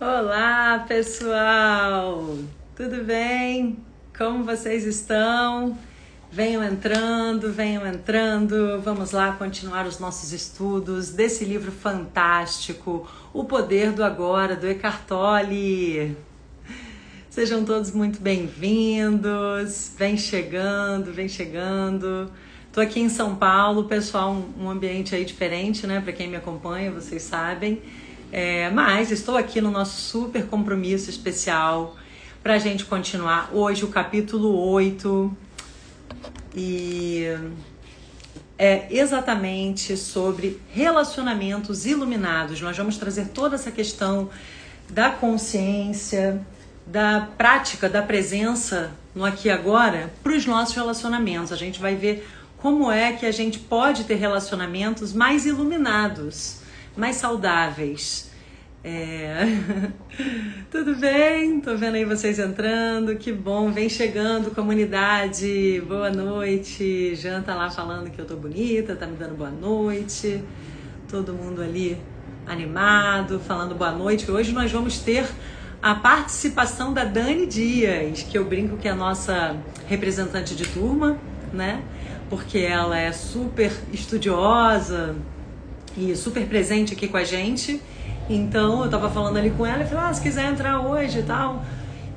Olá, pessoal! Tudo bem? Como vocês estão? Venham entrando, venham entrando. Vamos lá continuar os nossos estudos desse livro fantástico, O Poder do Agora, do Eckhart Tolle. Sejam todos muito bem-vindos. Vem chegando, vem chegando. Tô aqui em São Paulo, pessoal, um ambiente aí diferente, né? Para quem me acompanha, vocês sabem. Mas estou aqui no nosso super compromisso especial para a gente continuar hoje o capítulo 8 e é exatamente sobre relacionamentos iluminados. Nós vamos trazer toda essa questão da consciência, da prática, da presença no aqui e agora para os nossos relacionamentos. A gente vai ver como é que a gente pode ter relacionamentos mais iluminados, mais saudáveis. Tudo bem? Tô vendo aí vocês entrando, que bom, vem chegando, comunidade, boa noite. Jean tá lá falando que eu tô bonita, tá me dando boa noite. Todo mundo ali animado, falando boa noite. Hoje nós vamos ter a participação da Dani Dias, que eu brinco que é a nossa representante de turma, né? Porque ela é super estudiosa e super presente aqui com a gente. Então eu tava falando ali com ela e falei, se quiser entrar hoje e tal.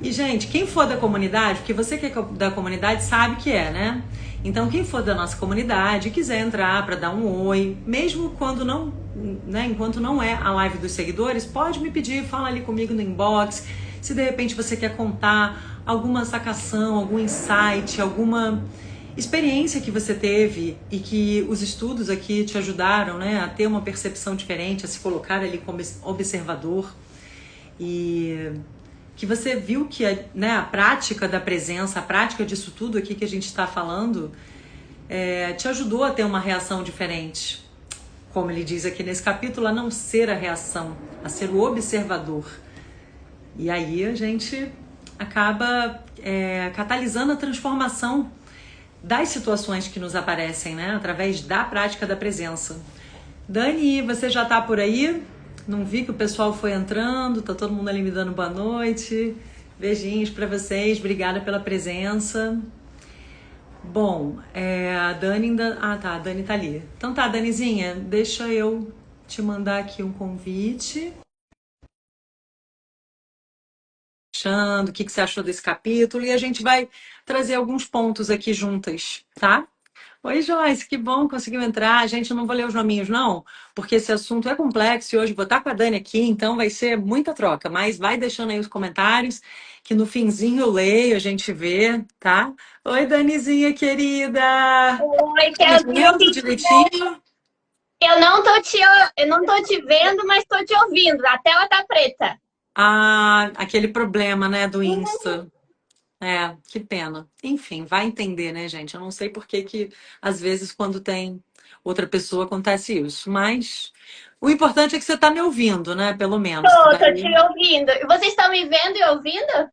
E, gente, quem for da comunidade, porque você que é da comunidade sabe que é, né? Então, quem for da nossa comunidade e quiser entrar para dar um oi, mesmo quando não, né, enquanto não é a live dos seguidores, pode me pedir, fala ali comigo no inbox. Se de repente você quer contar alguma sacação, algum insight, alguma experiência que você teve e que os estudos aqui te ajudaram, né, a ter uma percepção diferente, a se colocar ali como observador e que você viu que a prática da presença, a prática disso tudo aqui que a gente está falando, te ajudou a ter uma reação diferente. Como ele diz aqui nesse capítulo, a não ser a reação, a ser o observador. E aí a gente acaba catalisando a transformação das situações que nos aparecem, né? Através da prática da presença. Dani, você já tá por aí? Não vi que o pessoal foi entrando, tá todo mundo ali me dando boa noite. Beijinhos para vocês, obrigada pela presença. Bom, a Dani ainda... Ah, tá, a Dani tá ali. Então tá, Danizinha, deixa eu te mandar aqui um convite. O que você achou desse capítulo? E a gente vai trazer alguns pontos aqui juntas, tá? Oi, Joyce, que bom, conseguiu entrar. Gente, eu não vou ler os nominhos, não, porque esse assunto é complexo e hoje vou estar com a Dani aqui, então vai ser muita troca. Mas vai deixando aí os comentários, que no finzinho eu leio, a gente vê, tá? Oi, Danizinha, querida! Oi, Tá me Kelzinha. vendo direitinho? Eu não tô te vendo, mas tô te ouvindo. A tela tá preta. Ah, aquele problema, né, do Insta. Que pena. Enfim, vai entender, né, gente? Eu não sei por que que, às vezes, quando tem outra pessoa, acontece isso. Mas o importante é que você está me ouvindo, né? Pelo menos. Que Tô te daí... ouvindo. E vocês estão me vendo e ouvindo?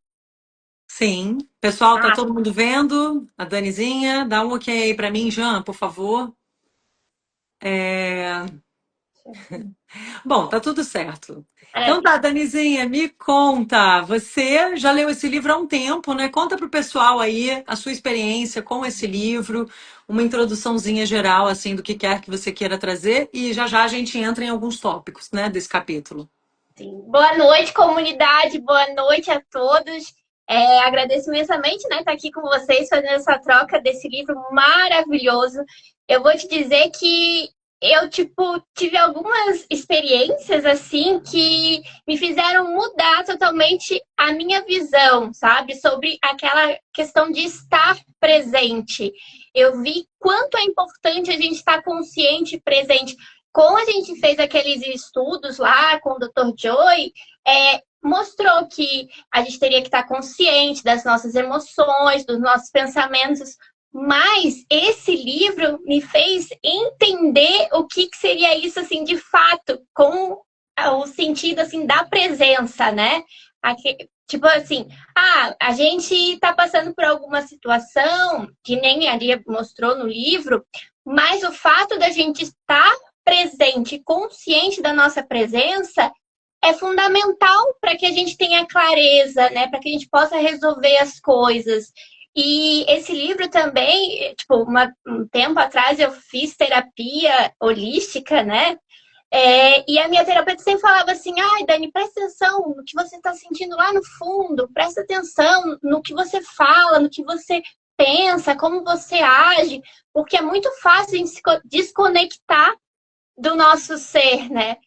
Sim. Pessoal, tá Ah, todo mundo vendo? A Danizinha, dá um ok aí para mim, Jean, por favor. É... Bom, tá tudo certo. Então é. tá, Danizinha, me conta. Você já leu esse livro há um tempo, né? Conta pro pessoal aí a sua experiência com esse livro, uma introduçãozinha geral, assim, do que quer que você queira trazer, e já já a gente entra em alguns tópicos, né, desse capítulo. Sim. Boa noite, comunidade. Boa noite a todos. Agradeço imensamente, né, estar aqui com vocês fazendo essa troca desse livro maravilhoso. Eu vou te dizer que eu, tipo, tive algumas experiências, assim, que me fizeram mudar totalmente a minha visão, sabe? Sobre aquela questão de estar presente. Eu vi quanto é importante a gente estar consciente e presente. Como a gente fez aqueles estudos lá com o Dr. Joy, mostrou que a gente teria que estar consciente das nossas emoções, dos nossos pensamentos, mas esse livro me fez entender o que seria isso, assim, de fato, com o sentido, assim, da presença, né? Tipo assim, a gente está passando por alguma situação, que nem a Lia mostrou no livro, mas o fato da gente estar presente, consciente da nossa presença, é fundamental para que a gente tenha clareza, né? Para que a gente possa resolver as coisas. E esse livro também, tipo, um tempo atrás eu fiz terapia holística, né? E a minha terapeuta sempre falava assim, ai, Dani, presta atenção no que você está sentindo lá no fundo, presta atenção no que você fala, no que você pensa, como você age, porque é muito fácil a gente se desconectar do nosso ser, né?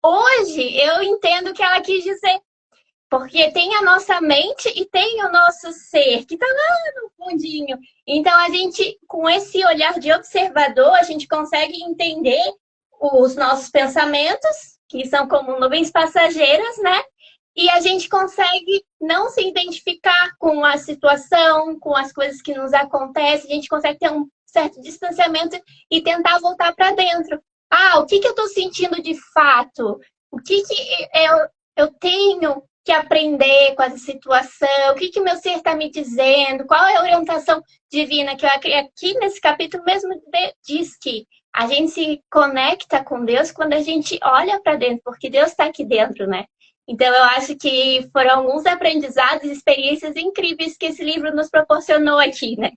Hoje eu entendo o que ela quis dizer, porque tem a nossa mente e tem o nosso ser, que está lá no fundinho. Então, a gente, com esse olhar de observador, a gente consegue entender os nossos pensamentos, que são como nuvens passageiras, né? E a gente consegue não se identificar com a situação, com as coisas que nos acontecem, a gente consegue ter um certo distanciamento e tentar voltar para dentro. Ah, o que eu estou sentindo de fato? O que eu tenho que aprender com essa situação? O que meu ser está me dizendo? Qual é a orientação divina? Que aqui nesse capítulo mesmo diz que a gente se conecta com Deus quando a gente olha para dentro, porque Deus está aqui dentro, né? Então, eu acho que foram alguns aprendizados e experiências incríveis que esse livro nos proporcionou aqui, né?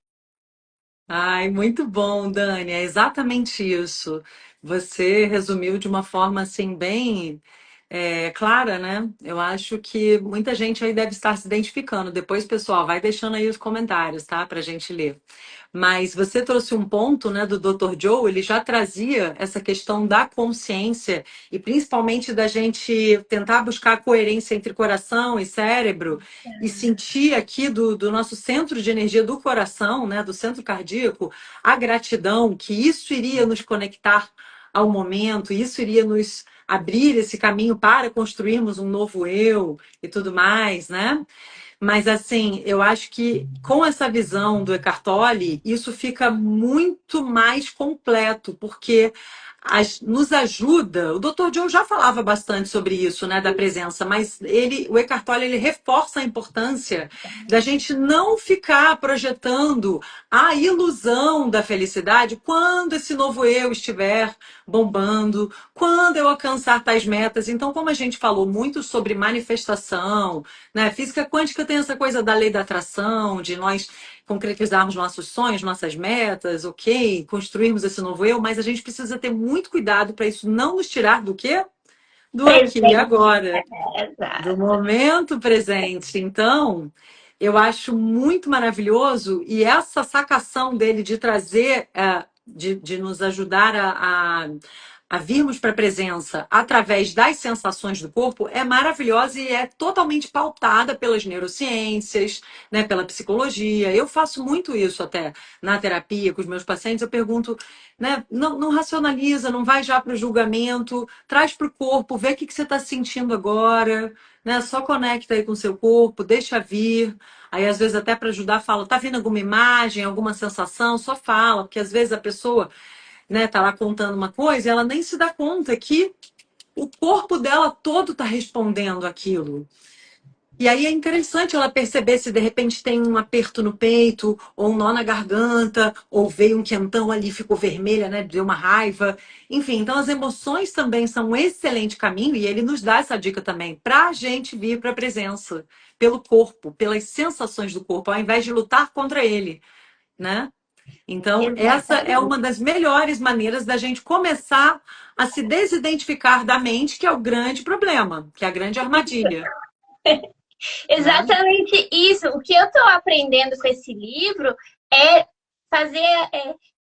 Ai, muito bom, Dani. É exatamente isso. Você resumiu de uma forma assim bem clara, né? Eu acho que muita gente aí deve estar se identificando. Depois, pessoal, vai deixando aí os comentários, tá? Pra gente ler. Mas você trouxe um ponto, né, do Dr. Joe, ele já trazia essa questão da consciência e principalmente da gente tentar buscar a coerência entre coração e cérebro e sentir aqui do nosso centro de energia do coração, né, do centro cardíaco, a gratidão, que isso iria nos conectar ao momento, isso iria nos abrir esse caminho para construirmos um novo eu e tudo mais, né? Mas, assim, eu acho que com essa visão do Eckhart Tolle, isso fica muito mais completo, porque nos ajuda. O Dr. Joe já falava bastante sobre isso, né, da presença, mas o Eckhart Tolle, ele reforça a importância da gente não ficar projetando a ilusão da felicidade quando esse novo eu estiver bombando, quando eu alcançar tais metas. Então, como a gente falou muito sobre manifestação, né? Física quântica tem essa coisa da lei da atração, de nós concretizarmos nossos sonhos, nossas metas, ok, construirmos esse novo eu, mas a gente precisa ter muito cuidado para isso não nos tirar do quê? Do aqui e agora, do momento presente. Então, eu acho muito maravilhoso e essa sacação dele de trazer, de nos ajudar a virmos para a presença através das sensações do corpo é maravilhosa e é totalmente pautada pelas neurociências, né, pela psicologia. Eu faço muito isso até na terapia com os meus pacientes. Eu pergunto, né, não racionaliza, não vai já para o julgamento, traz para o corpo, vê o que você está sentindo agora, né? Só conecta aí com o seu corpo, deixa vir. Aí, às vezes, até para ajudar, fala, tá vindo alguma imagem, alguma sensação? Só fala, porque às vezes a pessoa, né, tá lá contando uma coisa e ela nem se dá conta que o corpo dela todo tá respondendo aquilo. E aí é interessante ela perceber se de repente tem um aperto no peito, ou um nó na garganta, ou veio um quentão ali, ficou vermelha, né? Deu uma raiva. Enfim, então as emoções também são um excelente caminho, e ele nos dá essa dica também, para a gente vir para a presença, pelo corpo, pelas sensações do corpo, ao invés de lutar contra ele, né? Então, essa é uma das melhores maneiras da gente começar a se desidentificar da mente, que é o grande problema, que é a grande armadilha. Exatamente isso. O que eu estou aprendendo com esse livro é fazer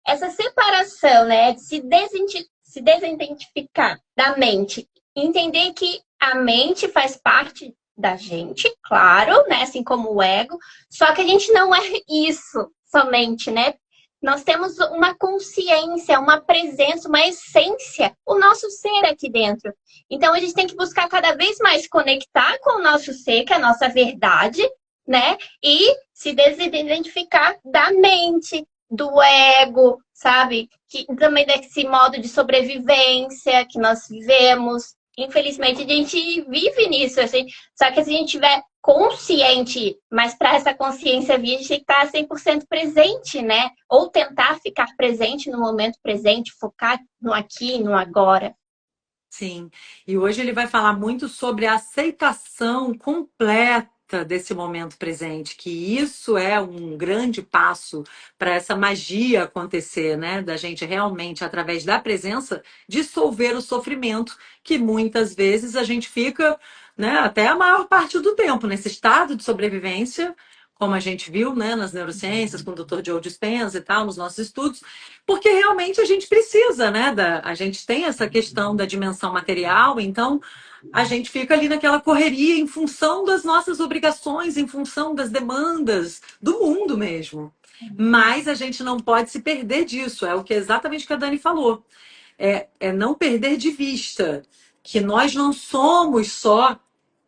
essa separação, né? De se desidentificar da mente. Entender que a mente faz parte da gente, claro, né? Assim como o ego. Só que a gente não é isso somente, né? Nós temos uma consciência, uma presença, uma essência, o nosso ser aqui dentro. Então, a gente tem que buscar cada vez mais conectar com o nosso ser, que é a nossa verdade, né? E se desidentificar da mente, do ego, sabe? Que também desse modo de sobrevivência que nós vivemos. Infelizmente, a gente vive nisso, assim. Só que se a gente tiver consciente, mas para essa consciência vir, a gente tem que estar 100% presente, né? Ou tentar ficar presente no momento presente, focar no aqui e no agora. Sim, e hoje ele vai falar muito sobre a aceitação completa desse momento presente, que isso é um grande passo para essa magia acontecer, né? Da gente realmente, através da presença, dissolver o sofrimento, que muitas vezes a gente fica, né, até a maior parte do tempo nesse estado de sobrevivência, como a gente viu, né, nas neurociências, com o Dr. Joe Dispenza e tal, nos nossos estudos, porque realmente a gente precisa, né? A gente tem essa questão da dimensão material, então a gente fica ali naquela correria em função das nossas obrigações, em função das demandas do mundo mesmo. Mas a gente não pode se perder disso, é o que exatamente o que a Dani falou. É não perder de vista que nós não somos só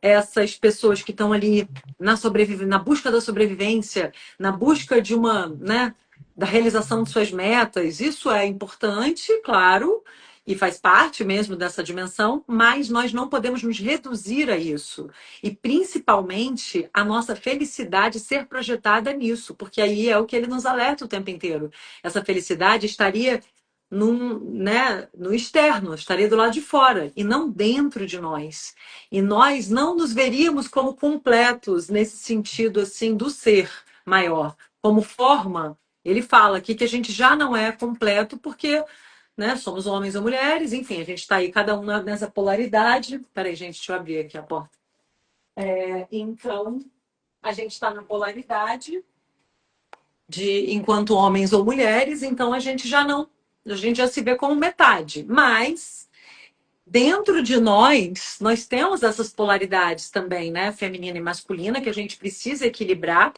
essas pessoas que estão ali na busca da sobrevivência, na busca de uma, né, da realização de suas metas. Isso é importante, claro, e faz parte mesmo dessa dimensão, mas nós não podemos nos reduzir a isso. E principalmente a nossa felicidade ser projetada nisso, porque aí é o que ele nos alerta o tempo inteiro. Essa felicidade estaria no externo, estaria do lado de fora e não dentro de nós. E nós não nos veríamos como completos nesse sentido assim do ser maior, como forma. Ele fala aqui que a gente já não é completo porque, né, somos homens ou mulheres, enfim, a gente está aí cada um nessa polaridade. Peraí, gente, deixa eu abrir aqui a porta. Então, a gente está na polaridade de enquanto homens ou mulheres, então a gente já se vê como metade, mas dentro de nós temos essas polaridades também, né? Feminina e masculina, que a gente precisa equilibrar.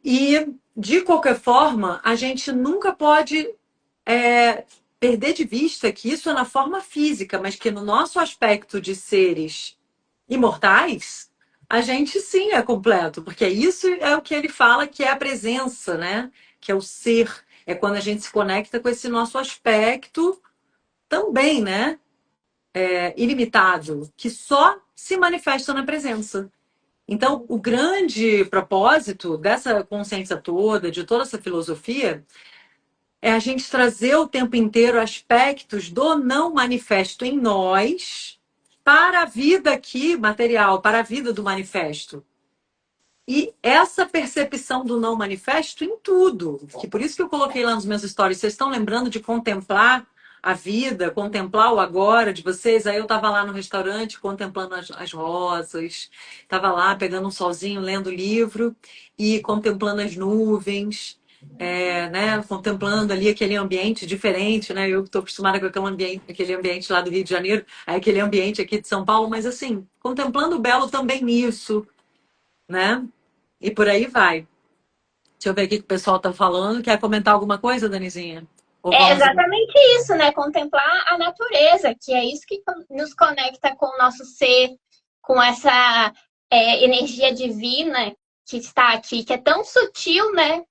E, de qualquer forma, a gente nunca pode perder de vista que isso é na forma física, mas que no nosso aspecto de seres imortais, a gente sim é completo, porque isso é o que ele fala que é a presença, né? Que é o ser. É quando a gente se conecta com esse nosso aspecto também, né? Ilimitado, que só se manifesta na presença. Então, o grande propósito dessa consciência toda, de toda essa filosofia, é a gente trazer o tempo inteiro aspectos do não manifesto em nós para a vida aqui material, para a vida do manifesto. E essa percepção do não manifesto em tudo, que por isso que eu coloquei lá nos meus stories, vocês estão lembrando de contemplar a vida, contemplar o agora de vocês? Aí eu estava lá no restaurante contemplando as rosas, estava lá pegando um solzinho, lendo livro e contemplando as nuvens, né, contemplando ali aquele ambiente diferente, né? Eu estou acostumada com aquele ambiente lá do Rio de Janeiro, aí aquele ambiente aqui de São Paulo, mas assim, contemplando o belo também nisso, né? E por aí vai. Deixa eu ver o que o pessoal está falando. Quer comentar alguma coisa, Danizinha? Ou É vamos. exatamente isso, né? Contemplar a natureza, que é isso que nos conecta com o nosso ser, com essa energia divina que está aqui, que é tão sutil, né?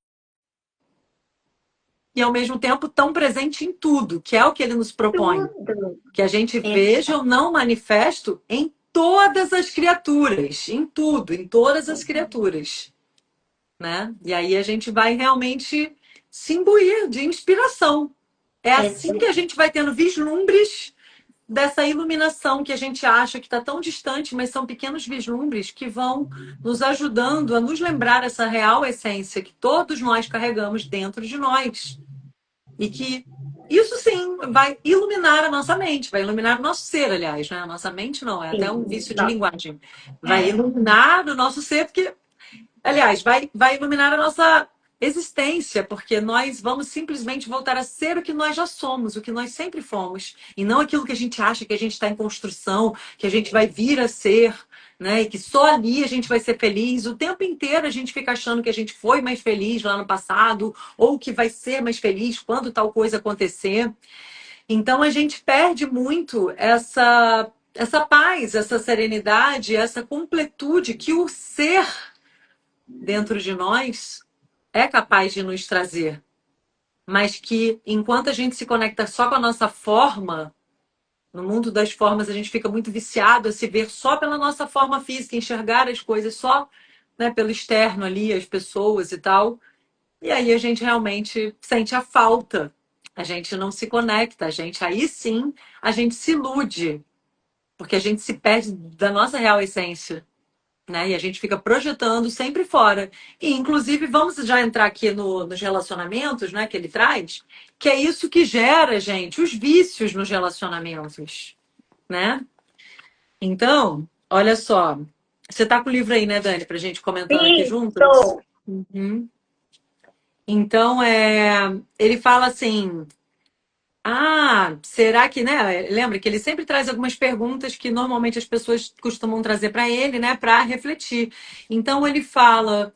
E ao mesmo tempo tão presente em tudo, que é o que ele nos propõe. Tudo. Que a gente veja o Exato. não manifesto em todas as criaturas, em tudo, em todas as criaturas, né? E aí a gente vai realmente se imbuir de inspiração. É assim que a gente vai tendo vislumbres dessa iluminação que a gente acha que está tão distante, mas são pequenos vislumbres que vão nos ajudando a nos lembrar essa real essência que todos nós carregamos dentro de nós. E que isso sim vai iluminar a nossa mente, vai iluminar o nosso ser, aliás, né? A nossa mente não, é até um Sim. vício de linguagem. Vai iluminar o nosso ser, porque, aliás, vai iluminar a nossa existência, porque nós vamos simplesmente voltar a ser o que nós já somos, o que nós sempre fomos, e não aquilo que a gente acha que a gente está em construção, que a gente vai vir a ser, né? E que só ali a gente vai ser feliz. O tempo inteiro a gente fica achando que a gente foi mais feliz lá no passado, ou que vai ser mais feliz quando tal coisa acontecer. Então a gente perde muito essa paz, essa serenidade, essa completude que o ser dentro de nós é capaz de nos trazer. Mas que enquanto a gente se conecta só com a nossa forma, no mundo das formas a gente fica muito viciado a se ver só pela nossa forma física, enxergar as coisas só, né, pelo externo ali, as pessoas e tal. E aí a gente realmente sente a falta A gente não se conecta, aí sim, a gente se ilude, porque a gente se perde da nossa real essência, né? E a gente fica projetando sempre fora. E, inclusive, vamos já entrar aqui nos relacionamentos, né, que ele traz, que é isso que gera, gente, os vícios nos relacionamentos, né? Então, olha só. Você tá com o livro aí, né, Dani, pra gente comentando aqui juntas? Isso! Uhum. Então, ele fala assim. Ah, será que, né? Lembra que ele sempre traz algumas perguntas que normalmente as pessoas costumam trazer para ele, né, para refletir. Então ele fala: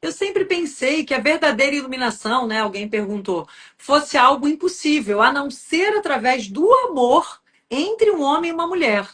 eu sempre pensei que a verdadeira iluminação, né? Alguém perguntou, fosse algo impossível, a não ser através do amor entre um homem e uma mulher.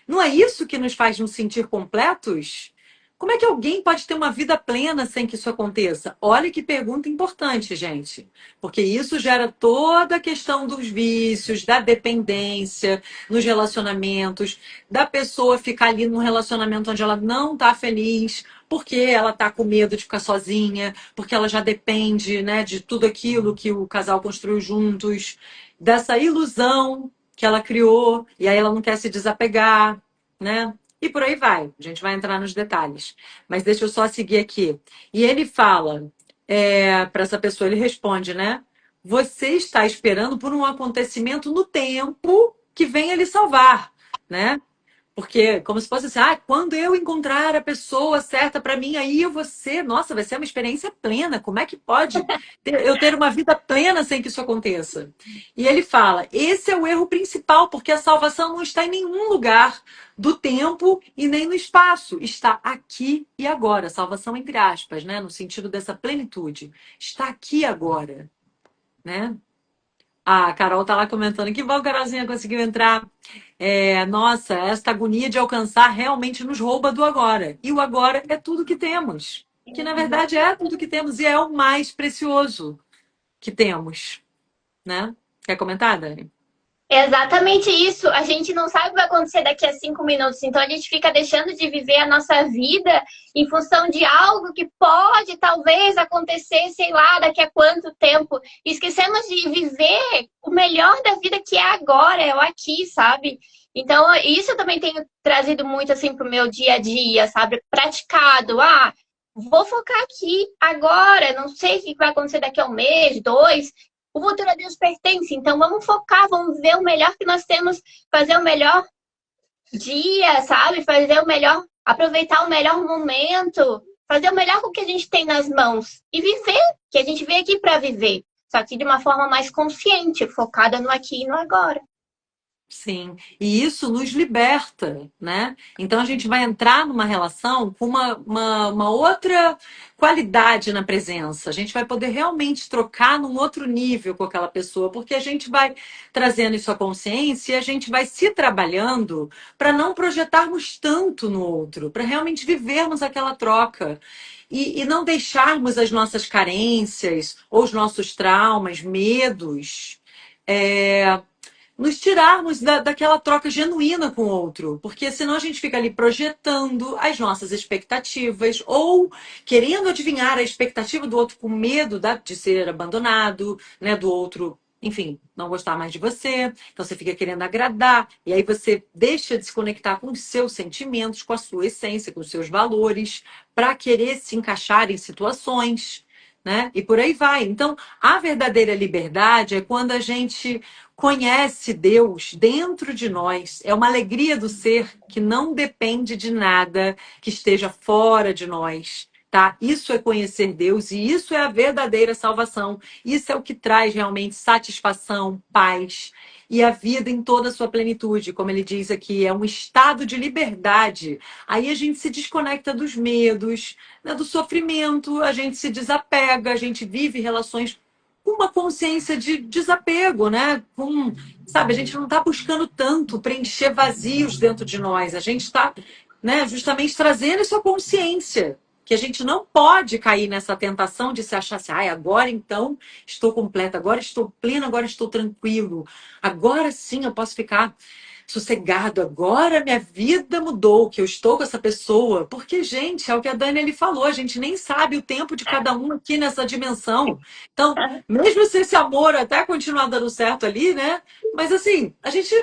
Não é isso que nos faz nos sentir completos? Como é que alguém pode ter uma vida plena sem que isso aconteça? Olha que pergunta importante, gente. Porque isso gera toda a questão dos vícios, da dependência nos relacionamentos, da pessoa ficar ali num relacionamento onde ela não está feliz, porque ela está com medo de ficar sozinha, porque ela já depende, né, de tudo aquilo que o casal construiu juntos, dessa ilusão que ela criou, e aí ela não quer se desapegar, né? E por aí vai. A gente vai entrar nos detalhes. Mas deixa eu só seguir aqui. E ele fala para essa pessoa, ele responde, né? Você está esperando por um acontecimento no tempo que venha lhe salvar, né? Porque, como se fosse assim, quando eu encontrar a pessoa certa para mim, aí eu vou ser, nossa, vai ser uma experiência plena. Como é que pode eu ter uma vida plena sem que isso aconteça? E ele fala: esse é o erro principal, porque a salvação não está em nenhum lugar do tempo e nem no espaço. Está aqui e agora. Salvação entre aspas, né? No sentido dessa plenitude. Está aqui agora, né? A Carol tá lá comentando que bom, Carolzinha conseguiu entrar. Nossa, esta agonia de alcançar realmente nos rouba do agora. E o agora é tudo que temos. Que na verdade é tudo que temos e é o mais precioso que temos, né? Quer comentar, Dani? Exatamente isso. A gente não sabe o que vai acontecer daqui a 5 minutos, então a gente fica deixando de viver a nossa vida em função de algo que pode, talvez, acontecer, sei lá, daqui a quanto tempo. Esquecemos de viver o melhor da vida que é agora, é o aqui, sabe? Então, isso eu também tenho trazido muito assim pro meu dia a dia, sabe? Praticado. Vou focar aqui agora, não sei o que vai acontecer daqui a um mês, dois. O futuro a Deus pertence, então vamos focar, vamos ver o melhor que nós temos, fazer o melhor dia, sabe? Fazer o melhor, aproveitar o melhor momento, fazer o melhor com o que a gente tem nas mãos e viver, que a gente veio aqui para viver, só que de uma forma mais consciente, focada no aqui e no agora. Sim, e isso nos liberta, né? Então a gente vai entrar numa relação com uma outra qualidade na presença. A gente vai poder realmente trocar num outro nível com aquela pessoa, porque a gente vai trazendo isso à consciência e a gente vai se trabalhando para não projetarmos tanto no outro, para realmente vivermos aquela troca. E não deixarmos as nossas carências ou os nossos traumas, medos. é, Nos tirarmos daquela troca genuína com o outro, porque senão a gente fica ali projetando as nossas expectativas ou querendo adivinhar a expectativa do outro com medo de ser abandonado, né, do outro, enfim, não gostar mais de você. Então você fica querendo agradar e aí você deixa de se conectar com os seus sentimentos, com a sua essência, com os seus valores, para querer se encaixar em situações, né? E por aí vai. Então, a verdadeira liberdade é quando a gente conhece Deus dentro de nós. É uma alegria do ser que não depende de nada que esteja fora de nós. Tá? Isso é conhecer Deus e isso é a verdadeira salvação. Isso é o que traz realmente satisfação, paz e a vida em toda a sua plenitude. Como ele diz aqui, é um estado de liberdade. Aí a gente se desconecta dos medos, né, do sofrimento, a gente se desapega, a gente vive relações com uma consciência de desapego, né? Sabe, a gente não está buscando tanto preencher vazios dentro de nós, a gente está, né, justamente trazendo essa consciência. Que a gente não pode cair nessa tentação de se achar assim, agora então estou completa, agora estou plena, agora estou tranquilo, agora sim eu posso ficar. sossegado, agora minha vida mudou, que eu estou com essa pessoa. Porque, gente, é o que a Dani ele falou, a gente nem sabe o tempo de cada um aqui nessa dimensão. Então, mesmo se esse amor até continuar dando certo ali, né? Mas assim, a gente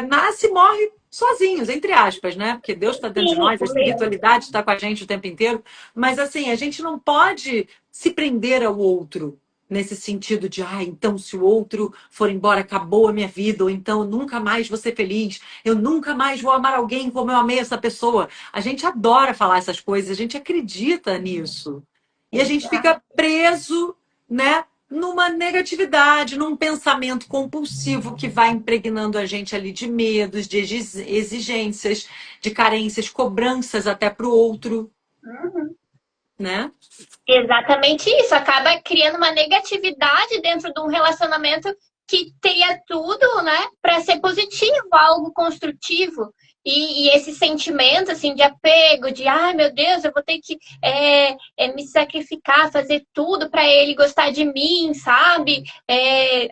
nasce e morre sozinhos, entre aspas, né? Porque Deus está dentro de Sim, nós, a espiritualidade está com a gente o tempo inteiro. Mas assim, a gente não pode se prender ao outro nesse sentido de, então se o outro for embora, acabou a minha vida, ou então eu nunca mais vou ser feliz, eu nunca mais vou amar alguém como eu amei essa pessoa. A gente adora falar essas coisas, a gente acredita nisso. E a gente fica preso, né? Numa negatividade, num pensamento compulsivo que vai impregnando a gente ali de medos, de exigências, de carências, cobranças até para o outro, né? exatamente isso. Acaba criando uma negatividade dentro de um relacionamento que teria tudo, né, para ser positivo, algo construtivo. E esse sentimento, assim, de apego, de, ai, meu Deus, eu vou ter que me sacrificar, fazer tudo para ele gostar de mim, sabe?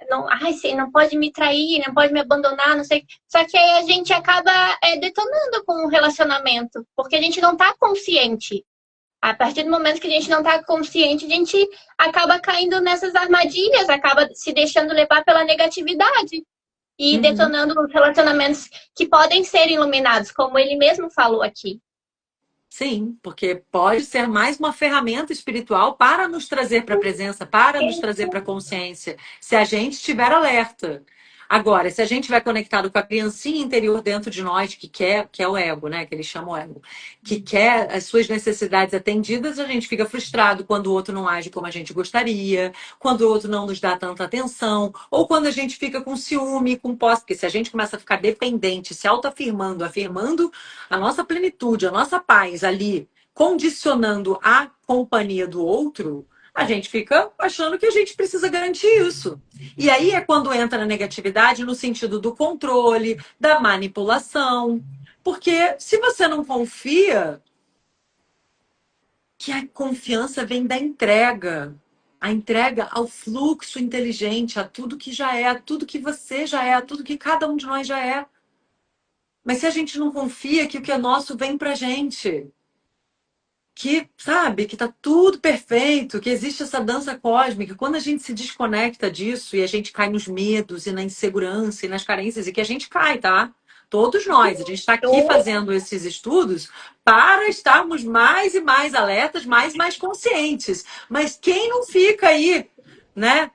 Não, ai, você não pode me trair, não pode me abandonar, não sei. Só que aí a gente acaba detonando com o relacionamento, porque a gente não está consciente. A partir do momento que a gente não está consciente, a gente acaba caindo nessas armadilhas, acaba se deixando levar pela negatividade e Uhum. detonando relacionamentos que podem ser iluminados, como ele mesmo falou aqui. Sim, porque pode ser mais uma ferramenta espiritual para nos trazer para a presença, para nos trazer para a consciência, se a gente estiver alerta. Agora, se a gente vai conectado com a criancinha interior dentro de nós, que é o ego, né? Que eles chamam ego, que quer as suas necessidades atendidas, a gente fica frustrado quando o outro não age como a gente gostaria, quando o outro não nos dá tanta atenção, ou quando a gente fica com ciúme, com posse, porque se a gente começa a ficar dependente, se autoafirmando, afirmando a nossa plenitude, a nossa paz ali, condicionando a companhia do outro, a gente fica achando que a gente precisa garantir isso. E aí é quando entra a negatividade no sentido do controle, da manipulação. Porque se você não confia, que a confiança vem da entrega. A entrega ao fluxo inteligente, a tudo que já é, a tudo que você já é, a tudo que cada um de nós já é. Mas se a gente não confia que o que é nosso vem pra gente, que, sabe, que tá tudo perfeito, que existe essa dança cósmica, quando a gente se desconecta disso e a gente cai nos medos e na insegurança e nas carências, e que a gente cai, tá? Todos nós, a gente está aqui fazendo esses estudos para estarmos mais e mais alertas, mais e mais conscientes. Mas quem não fica aí, né,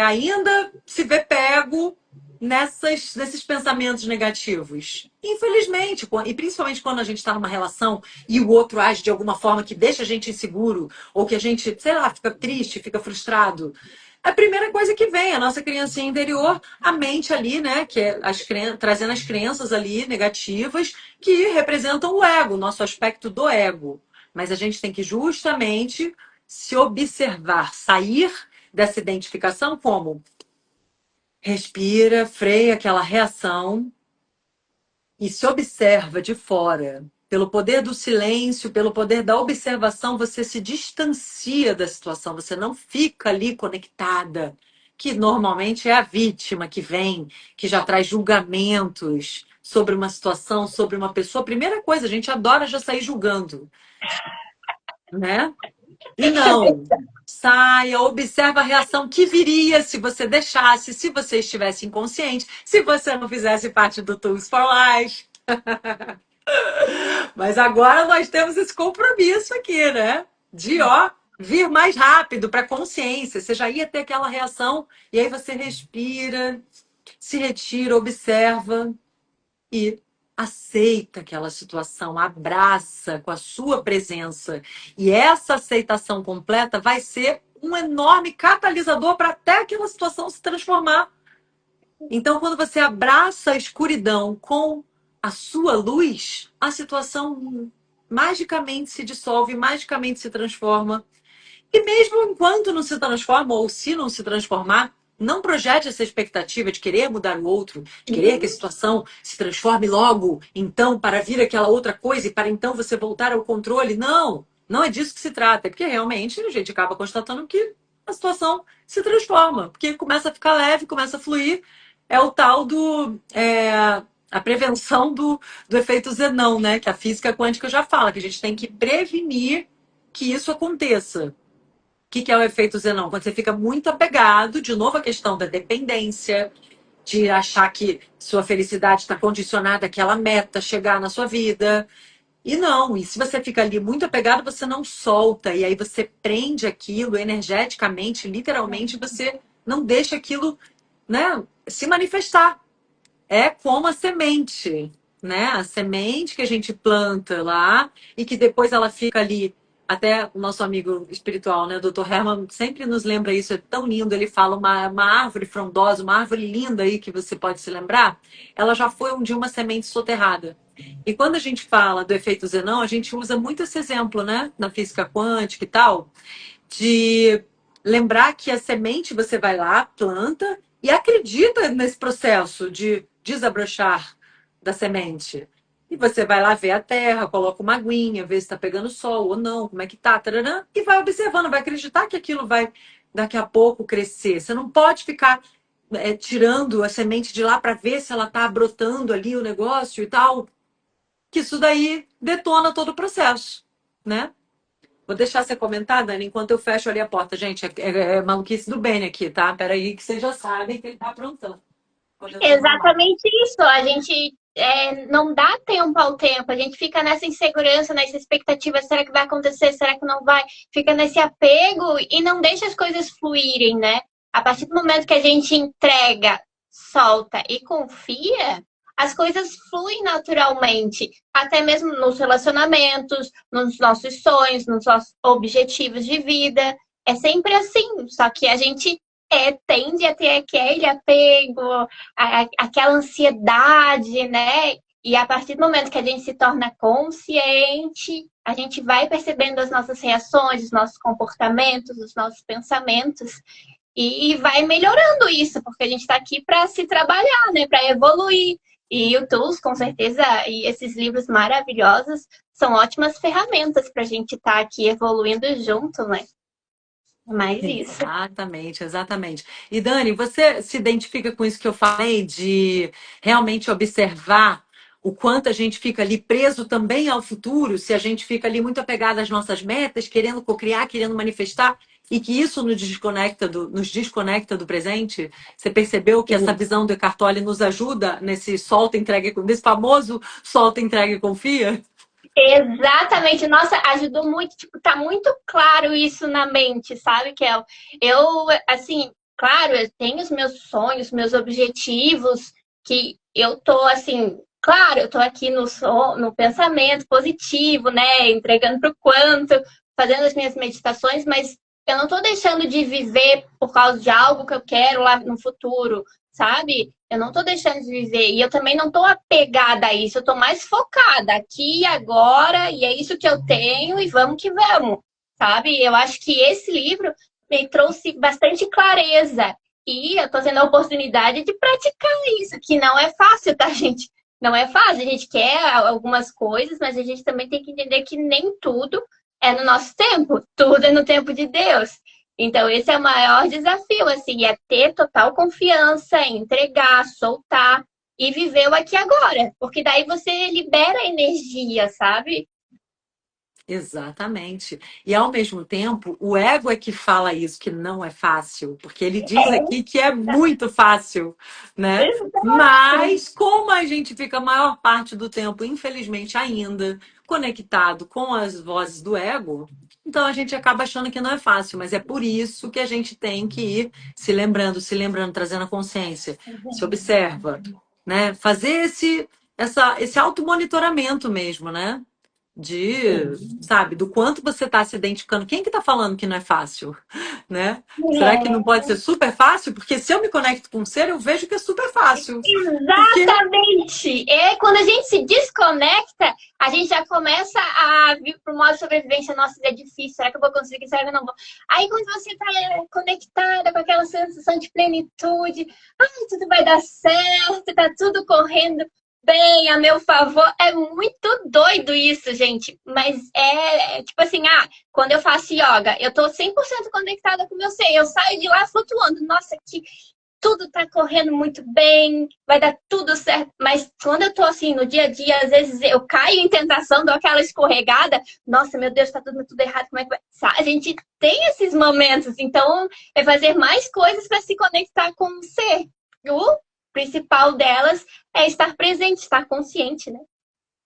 ainda se vê pego nesses pensamentos negativos? Infelizmente, e principalmente quando a gente está numa relação e o outro age de alguma forma que deixa a gente inseguro, ou que a gente, sei lá, fica triste, fica frustrado. A primeira coisa que vem, a nossa criancinha interior, a mente ali, né, que é trazendo as crenças ali negativas que representam o ego, o nosso aspecto do ego. Mas a gente tem que justamente se observar, sair dessa identificação como respira, freia aquela reação e se observa de fora. Pelo poder do silêncio, pelo poder da observação, você se distancia da situação, você não fica ali conectada, que normalmente é a vítima que vem, que já traz julgamentos sobre uma situação, sobre uma pessoa. Primeira coisa, a gente adora já sair julgando, né? E não. Saia, observa a reação que viria se você deixasse, se você estivesse inconsciente, se você não fizesse parte do Tools for Life. Mas agora nós temos esse compromisso aqui, né? De, vir mais rápido para a consciência. Você já ia ter aquela reação, e aí você respira, se retira, observa e aceita aquela situação, abraça com a sua presença. E essa aceitação completa vai ser um enorme catalisador para até aquela situação se transformar. Então, quando você abraça a escuridão com a sua luz, a situação magicamente se dissolve, magicamente se transforma. E mesmo enquanto não se transforma, ou se não se transformar, não projete essa expectativa de querer mudar o outro, de querer que a situação se transforme logo, então, para vir aquela outra coisa e para então você voltar ao controle. Não, não é disso que se trata. É porque realmente a gente acaba constatando que a situação se transforma, porque começa a ficar leve, começa a fluir é o tal a prevenção do efeito Zenão, né? Que a física quântica já fala, que a gente tem que prevenir que isso aconteça. O que é o efeito Zenão? Quando você fica muito apegado, de novo a questão da dependência, de achar que sua felicidade está condicionada àquela meta chegar na sua vida. E não, e se você fica ali muito apegado, você não solta, e aí você prende aquilo energeticamente, literalmente, você não deixa aquilo, né, se manifestar. É como a semente, né? A semente que a gente planta lá e que depois ela fica ali. Até o nosso amigo espiritual, né, o Dr. Herman, sempre nos lembra isso, é tão lindo. Ele fala uma árvore frondosa, uma árvore linda aí que você pode se lembrar, ela já foi um dia uma semente soterrada. E quando a gente fala do efeito Zenão, a gente usa muito esse exemplo, né, na física quântica e tal, de lembrar que a semente você vai lá, planta e acredita nesse processo de desabrochar da semente. E você vai lá ver a terra, coloca uma aguinha, vê se está pegando sol ou não, como é que tá, tararã, e vai observando, vai acreditar que aquilo vai daqui a pouco crescer. Você não pode ficar tirando a semente de lá para ver se ela está brotando ali o negócio e tal, que isso daí detona todo o processo, né? Vou deixar você comentar, Dani, enquanto eu fecho ali a porta. Gente, é maluquice do Benny aqui, tá? Peraí, que vocês já sabem que ele tá aprontando. Quando eu tô mal. Exatamente isso. A gente não dá tempo ao tempo. A gente fica nessa insegurança, nessa expectativa. Será que vai acontecer? Será que não vai? Fica nesse apego e não deixa as coisas fluírem, né? A partir do momento que a gente entrega, solta e confia, as coisas fluem naturalmente. Até mesmo nos relacionamentos, nos nossos sonhos, nos nossos objetivos de vida. É sempre assim. Só que a gente tende a ter aquele apego, aquela ansiedade, né? E a partir do momento que a gente se torna consciente, a gente vai percebendo as nossas reações, os nossos comportamentos, os nossos pensamentos e vai melhorando isso, porque a gente está aqui para se trabalhar, né? Para evoluir. E o Tools, com certeza, e esses livros maravilhosos são ótimas ferramentas para a gente estar aqui evoluindo junto, né? Mais isso. Exatamente, exatamente. E Dani, você se identifica com isso que eu falei de realmente observar o quanto a gente fica ali preso também ao futuro, se a gente fica ali muito apegado às nossas metas, querendo cocriar, querendo manifestar, e que isso nos desconecta do presente? Você percebeu que essa visão do Eckhart Tolle nos ajuda nesse solta, entrega, nesse famoso solta, entrega e confia? Exatamente, nossa, ajudou muito, tipo, tá muito claro isso na mente, sabe, Kel? Assim, claro, eu tenho os meus sonhos, meus objetivos, que eu tô, assim, claro, eu tô aqui no pensamento positivo, né, entregando pro quanto, fazendo as minhas meditações, mas eu não tô deixando de viver por causa de algo que eu quero lá no futuro, sabe? Eu não tô deixando de viver. E eu também não tô apegada a isso. Eu tô mais focada aqui e agora. E é isso que eu tenho e vamos que vamos. Sabe? Eu acho que esse livro me trouxe bastante clareza. E eu tô tendo a oportunidade de praticar isso, que não é fácil, tá, gente? Não é fácil. A gente quer algumas coisas, mas a gente também tem que entender que nem tudo é no nosso tempo. Tudo é no tempo de Deus. Então, esse é o maior desafio, assim, é ter total confiança, entregar, soltar e viver o aqui e agora. Porque daí você libera energia, sabe? Exatamente. E ao mesmo tempo, o ego é que fala isso, que não é fácil, porque ele diz aqui que é muito fácil, né? Mas como a gente fica a maior parte do tempo, infelizmente ainda, conectado com as vozes do ego, então a gente acaba achando que não é fácil, mas é por isso que a gente tem que ir se lembrando, trazendo a consciência, se observa, né? Fazer esse automonitoramento mesmo, né? Sabe, do quanto você está se identificando. Quem que está falando que não é fácil, né? Será que não pode ser super fácil? Porque se eu me conecto com um ser, eu vejo que é super fácil. Porque Exatamente! É quando a gente se desconecta, a gente já começa a vir para o modo de sobrevivência. Nossa, é difícil, será que eu vou conseguir? Será que eu não vou? Aí quando você está conectada com aquela sensação de plenitude, ai, tudo vai dar certo, tá tudo correndo bem a meu favor. É muito doido isso, gente. Mas tipo assim, quando eu faço yoga, eu tô 100% conectada com o meu ser. Eu saio de lá flutuando. Nossa, tudo tá correndo muito bem, vai dar tudo certo. Mas quando eu tô assim no dia a dia, às vezes eu caio em tentação, dou aquela escorregada. Nossa, meu Deus, tá tudo errado. Como é que vai? A gente tem esses momentos, então é fazer mais coisas para se conectar com o ser. O principal delas é estar presente, estar consciente, né?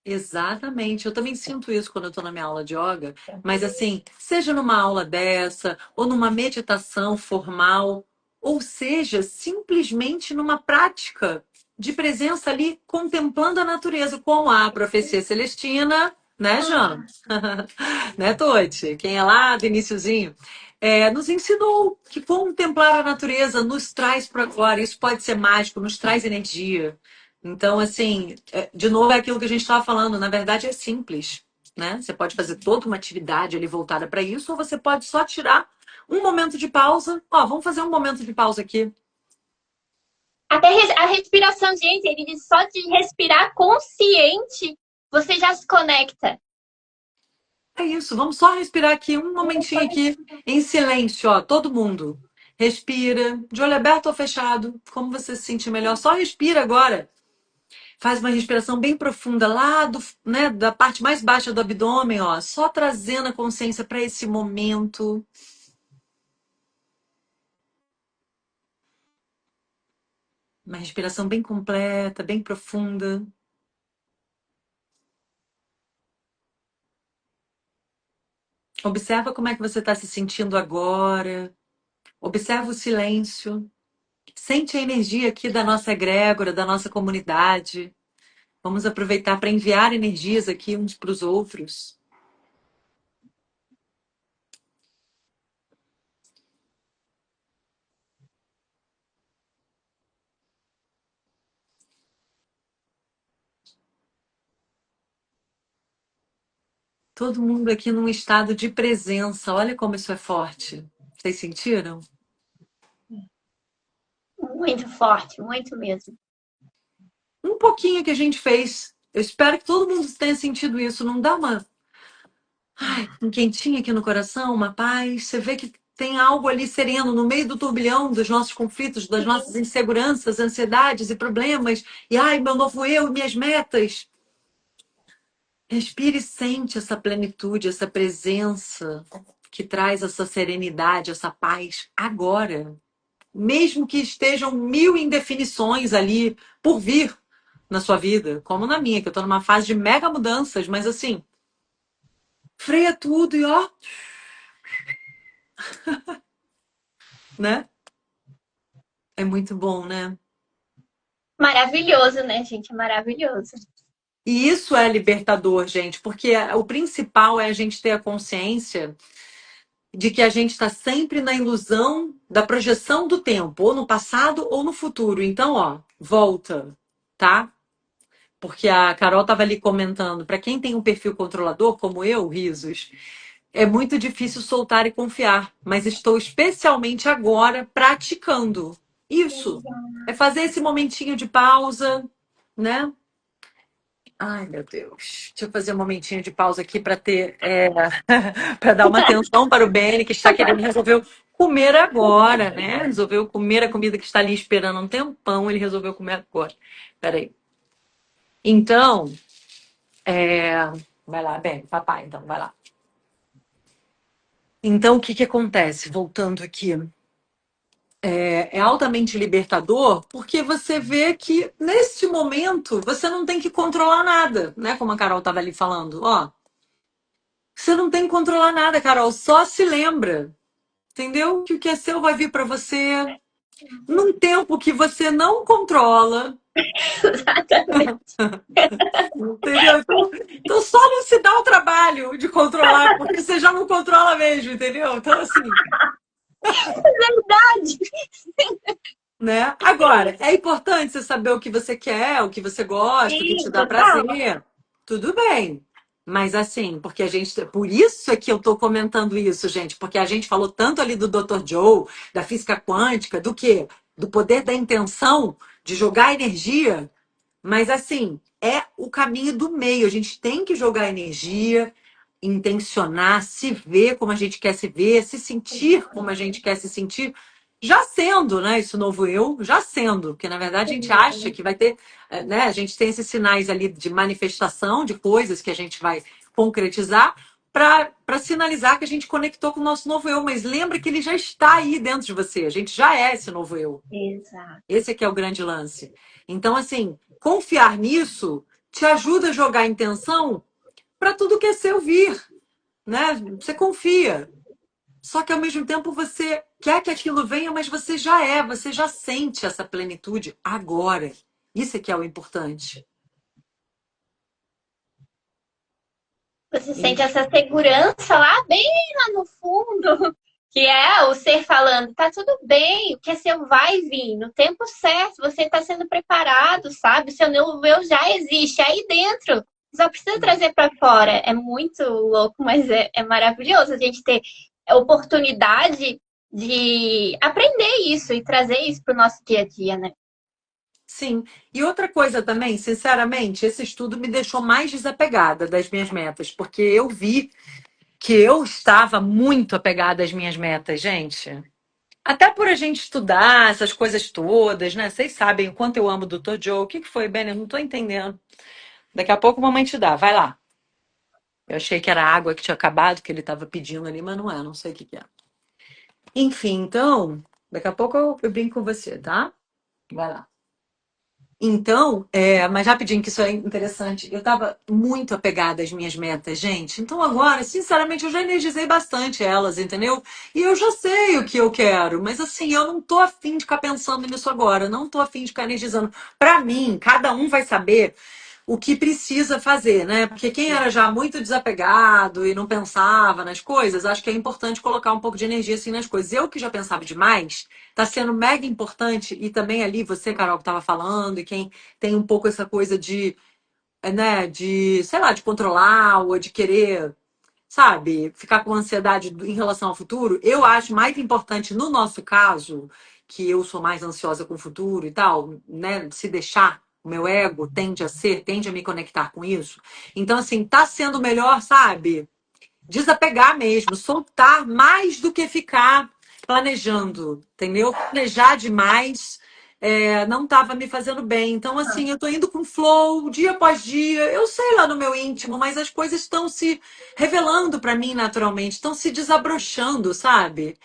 Exatamente, eu também sinto isso quando eu estou na minha aula de yoga, mas assim, seja numa aula dessa, ou numa meditação formal, ou seja, simplesmente numa prática de presença ali, contemplando a natureza, como a profecia celestina, né, Jana? Né, Toti? Quem é lá do iniciozinho, nos ensinou que contemplar a natureza nos traz para agora. Isso pode ser mágico, nos traz energia. Então, assim, de novo, é aquilo que a gente estava falando. Na verdade, é simples, né? Você pode fazer toda uma atividade ali voltada para isso, ou você pode só tirar um momento de pausa. Ó, vamos fazer um momento de pausa aqui. Até a respiração, gente, ele diz só de respirar consciente, você já se conecta. É isso, vamos só respirar aqui, um momentinho aqui, em silêncio, ó, todo mundo. Respira, de olho aberto ou fechado, como você se sentir melhor. Só respira agora. Faz uma respiração bem profunda lá né, da parte mais baixa do abdômen, ó, só trazendo a consciência para esse momento. Uma respiração bem completa, bem profunda. Observa como é que você está se sentindo agora. Observa o silêncio. Sente a energia aqui da nossa egrégora, da nossa comunidade. Vamos aproveitar para enviar energias aqui uns para os outros. Todo mundo aqui num estado de presença. Olha como isso é forte. Vocês sentiram? Muito forte, muito mesmo. Um pouquinho que a gente fez. Eu espero que todo mundo tenha sentido isso. Não dá um quentinho aqui no coração, uma paz. Você vê que tem algo ali sereno no meio do turbilhão dos nossos conflitos, das nossas inseguranças, ansiedades e problemas. E ai, meu novo eu, minhas metas. Respire e sente essa plenitude, essa presença que traz essa serenidade, essa paz agora. Mesmo que estejam mil indefinições ali por vir na sua vida, como na minha, que eu tô numa fase de mega mudanças, mas assim, freia tudo e ó, né? É muito bom, né? Maravilhoso, né, gente? Maravilhoso. E isso é libertador, gente, porque o principal é a gente ter a consciência de que a gente está sempre na ilusão da projeção do tempo, ou no passado ou no futuro. Então, ó, volta, tá? Porque a Carol estava ali comentando, para quem tem um perfil controlador, como eu, risos, é muito difícil soltar e confiar, mas estou especialmente agora praticando isso. É fazer esse momentinho de pausa, né? Ai, meu Deus. Deixa eu fazer um momentinho de pausa aqui para ter, para dar uma atenção para o Beni, que está querendo resolver comer agora, né? Resolveu comer a comida que está ali esperando há um tempão, ele resolveu comer agora. Peraí. Então, vai lá, Beni, papai, então, vai lá. Então, o que que acontece? Voltando aqui. É altamente libertador porque você vê que neste momento você não tem que controlar nada, né? Como a Carol estava ali falando, ó. Você não tem que controlar nada, Carol. Só se lembra, entendeu? Que o que é seu vai vir para você num tempo que você não controla. Exatamente. Entendeu? Então só não se dá o trabalho de controlar, porque você já não controla mesmo, entendeu? Então, assim, Verdade. né? Agora, é importante você saber o que você quer, o que você gosta, o que te Sim, dá total. prazer. Tudo bem. Mas assim, porque a gente. Por isso é que eu tô comentando isso, gente, porque a gente falou tanto ali do Dr. Joe, da física quântica, do quê? Do poder da intenção, de jogar energia. Mas assim, é o caminho do meio. A gente tem que jogar energia, intencionar, se ver como a gente quer se ver, se sentir como a gente quer se sentir. já sendo, né, esse novo eu, já sendo, porque na verdade a gente acha que vai ter, né, a gente tem esses sinais ali de manifestação de coisas que a gente vai concretizar para sinalizar que a gente conectou com o nosso novo eu, mas lembra que ele já está aí dentro de você, a gente já é esse novo eu. Exato. Esse aqui é o grande lance. Então, assim, confiar nisso te ajuda a jogar intenção para tudo que é seu vir, né? Você confia. Só que ao mesmo tempo você quer que aquilo venha, mas você já é, você já sente essa plenitude agora. Isso é que é o importante. Você sente essa segurança lá, bem lá no fundo, que é o ser falando, tá tudo bem, o que é seu vai vir, no tempo certo, você está sendo preparado, sabe? O seu novo eu já existe aí dentro. Só precisa trazer para fora. É muito louco, mas é maravilhoso a gente ter a oportunidade de aprender isso e trazer isso para o nosso dia a dia, né? Sim. E outra coisa também, sinceramente, esse estudo me deixou mais desapegada das minhas metas, porque eu vi que eu estava muito apegada às minhas metas, gente. Até por a gente estudar essas coisas todas, né? Vocês sabem o quanto eu amo o Dr. Joe. O que que foi, Ben? Eu não tô entendendo. Daqui a pouco a mamãe te dá. Vai lá. Eu achei que era a água que tinha acabado, que ele estava pedindo ali, mas não é, não sei o que que é. Enfim, então, daqui a pouco eu brinco com você, tá? Vai lá. Então, mas rapidinho, que isso é interessante. Eu estava muito apegada às minhas metas, gente. Então agora, sinceramente, eu já energizei bastante elas, entendeu? E eu já sei o que eu quero, mas assim, eu não tô afim de ficar pensando nisso agora. Não tô afim de ficar energizando. Para mim, cada um vai saber o que precisa fazer, né? Porque quem era já muito desapegado e não pensava nas coisas, acho que é importante colocar um pouco de energia assim nas coisas. Eu que já pensava demais, tá sendo mega importante, e também ali você, Carol, que estava falando, e quem tem um pouco essa coisa de, né, de, sei lá, de controlar ou de querer, sabe, ficar com ansiedade em relação ao futuro, eu acho mais importante no nosso caso, que eu sou mais ansiosa com o futuro e tal, né, se deixar, o meu ego tende a me conectar com isso. Então, assim, tá sendo melhor, sabe? Desapegar mesmo, soltar mais do que ficar planejando, entendeu? Planejar demais não estava me fazendo bem. Então, assim, eu tô indo com flow, dia após dia. Eu sei lá no meu íntimo, mas as coisas estão se revelando para mim naturalmente, estão se desabrochando, sabe?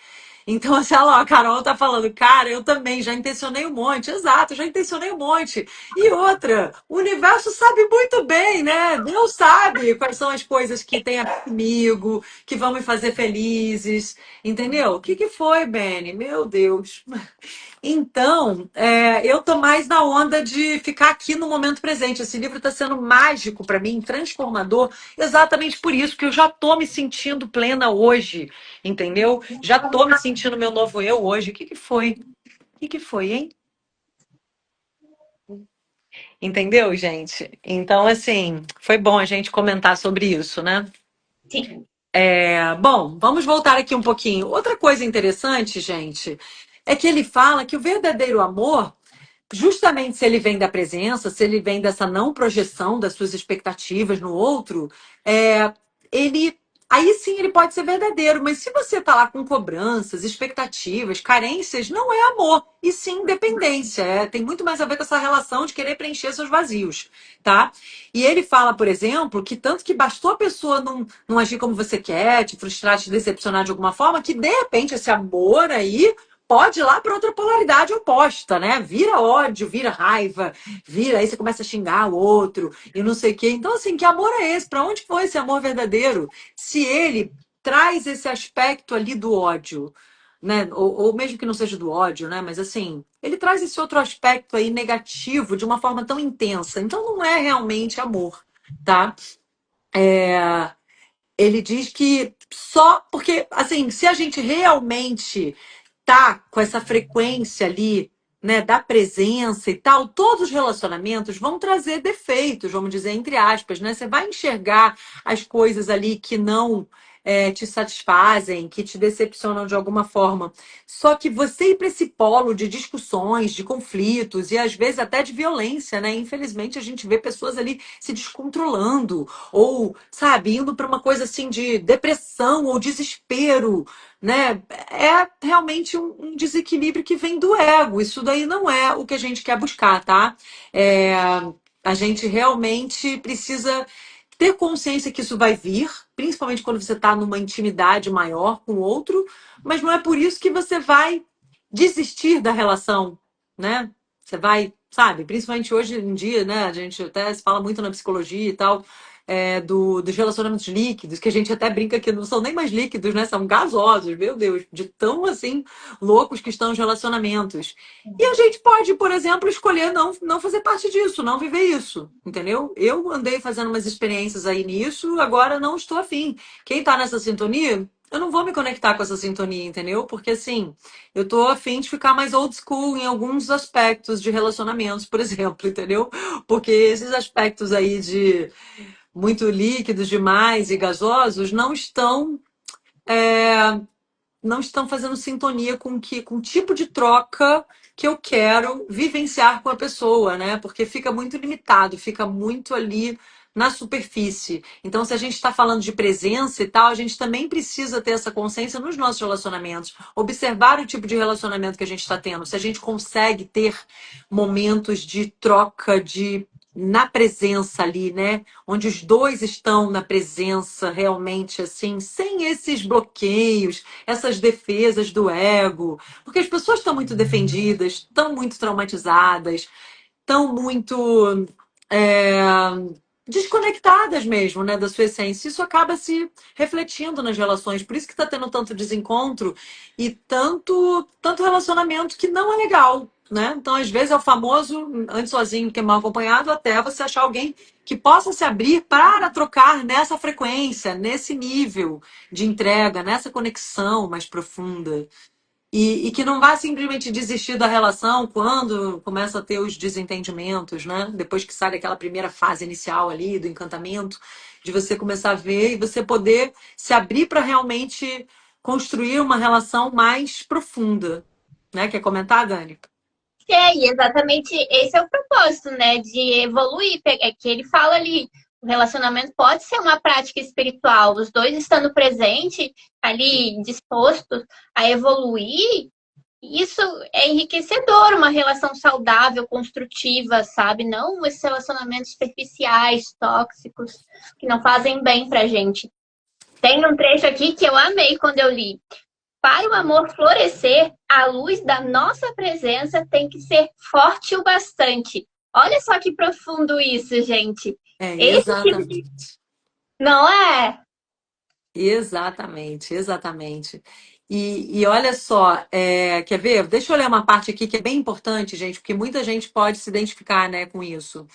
Então, assim, olha lá, a Carol tá falando, cara, eu também já intencionei um monte. Exato, já intencionei um monte. E outra, o universo sabe muito bem, né? Deus sabe quais são as coisas que tem a ver comigo, que vão me fazer felizes, entendeu? O que que foi, Benny? Meu Deus. Então, eu tô mais na onda de ficar aqui no momento presente. Esse livro está sendo mágico para mim, transformador, exatamente por isso, que eu já tô me sentindo plena hoje, entendeu? Já tô me sentindo meu novo eu hoje. O que que foi? O que que foi, hein? Entendeu, gente? Então, assim, foi bom a gente comentar sobre isso, né? Sim. Bom, vamos voltar aqui um pouquinho. Outra coisa interessante, gente, é que ele fala que o verdadeiro amor, justamente se ele vem da presença, se ele vem dessa não projeção das suas expectativas no outro, ele. Aí sim ele pode ser verdadeiro, mas se você tá lá com cobranças, expectativas, carências, não é amor, e sim dependência. Tem muito mais a ver com essa relação de querer preencher seus vazios, tá? E ele fala, por exemplo, que tanto que bastou a pessoa não agir como você quer, te frustrar, te decepcionar de alguma forma, que de repente esse amor aí pode ir lá para outra polaridade oposta, né? Vira ódio, vira raiva, vira, aí você começa a xingar o outro e não sei o quê. Então, assim, que amor é esse? Para onde foi esse amor verdadeiro? Se ele traz esse aspecto ali do ódio, né? Ou mesmo que não seja do ódio, né? Mas assim, ele traz esse outro aspecto aí negativo de uma forma tão intensa. Então, não é realmente amor, tá? Ele diz que só porque, assim, se a gente realmente tá com essa frequência ali, né, da presença e tal, todos os relacionamentos vão trazer defeitos, vamos dizer, entre aspas, né? Você vai enxergar as coisas ali que não te satisfazem, que te decepcionam de alguma forma. Só que você ir para esse polo de discussões, de conflitos e às vezes até de violência, né? Infelizmente a gente vê pessoas ali se descontrolando ou, sabe, indo para uma coisa assim de depressão ou desespero, né? É realmente um desequilíbrio que vem do ego. Isso daí não é o que a gente quer buscar, tá? É, a gente realmente precisa ter consciência que isso vai vir, principalmente quando você está numa intimidade maior com o outro, mas não é por isso que você vai desistir da relação, né? Você vai, sabe, principalmente hoje em dia, né? A gente até se fala muito na psicologia e tal, dos relacionamentos líquidos, que a gente até brinca que não são nem mais líquidos, né? São gasosos, meu Deus, de tão assim loucos que estão os relacionamentos. E a gente pode, por exemplo, escolher não fazer parte disso, não viver isso, entendeu? Eu andei fazendo umas experiências aí nisso, agora não estou afim. Quem tá nessa sintonia, eu não vou me conectar com essa sintonia, entendeu? Porque assim, eu tô afim de ficar mais old school em alguns aspectos de relacionamentos, por exemplo, entendeu? Porque esses aspectos aí de muito líquidos demais e gasosos não estão fazendo sintonia com o tipo de troca que eu quero vivenciar com a pessoa, né? Porque fica muito limitado, fica muito ali na superfície. Então, se a gente está falando de presença e tal, a gente também precisa ter essa consciência nos nossos relacionamentos, observar o tipo de relacionamento que a gente está tendo, se a gente consegue ter momentos de troca de na presença ali, né? Onde os dois estão na presença realmente assim, sem esses bloqueios, essas defesas do ego, porque as pessoas estão muito defendidas, estão muito traumatizadas, estão muito é, desconectadas mesmo, né, da sua essência. Isso acaba se refletindo nas relações. Por isso que está tendo tanto desencontro e tanto relacionamento que não é legal, né? Então, às vezes é o famoso antes sozinho que mal acompanhado, até você achar alguém que possa se abrir para trocar nessa frequência, nesse nível de entrega, nessa conexão mais profunda. E que não vá simplesmente desistir da relação quando começa a ter os desentendimentos, né? Depois que sai aquela primeira fase inicial ali do encantamento, de você começar a ver e você poder se abrir para realmente construir uma relação mais profunda, né? Quer comentar, Dani? E exatamente esse é o propósito, né? De evoluir. É que ele fala ali, o relacionamento pode ser uma prática espiritual, os dois estando presentes, ali dispostos a evoluir. Isso é enriquecedor, uma relação saudável, construtiva, sabe? Não esses relacionamentos superficiais, tóxicos, que não fazem bem pra gente. Tem um trecho aqui que eu amei quando eu li. Para o amor florescer, a luz da nossa presença tem que ser forte o bastante. Olha só que profundo isso, gente. É, Esse tipo de. exatamente. Não é? Exatamente, exatamente. E olha só, quer ver? Deixa eu ler uma parte aqui que é bem importante, gente, porque muita gente pode se identificar, né, com isso.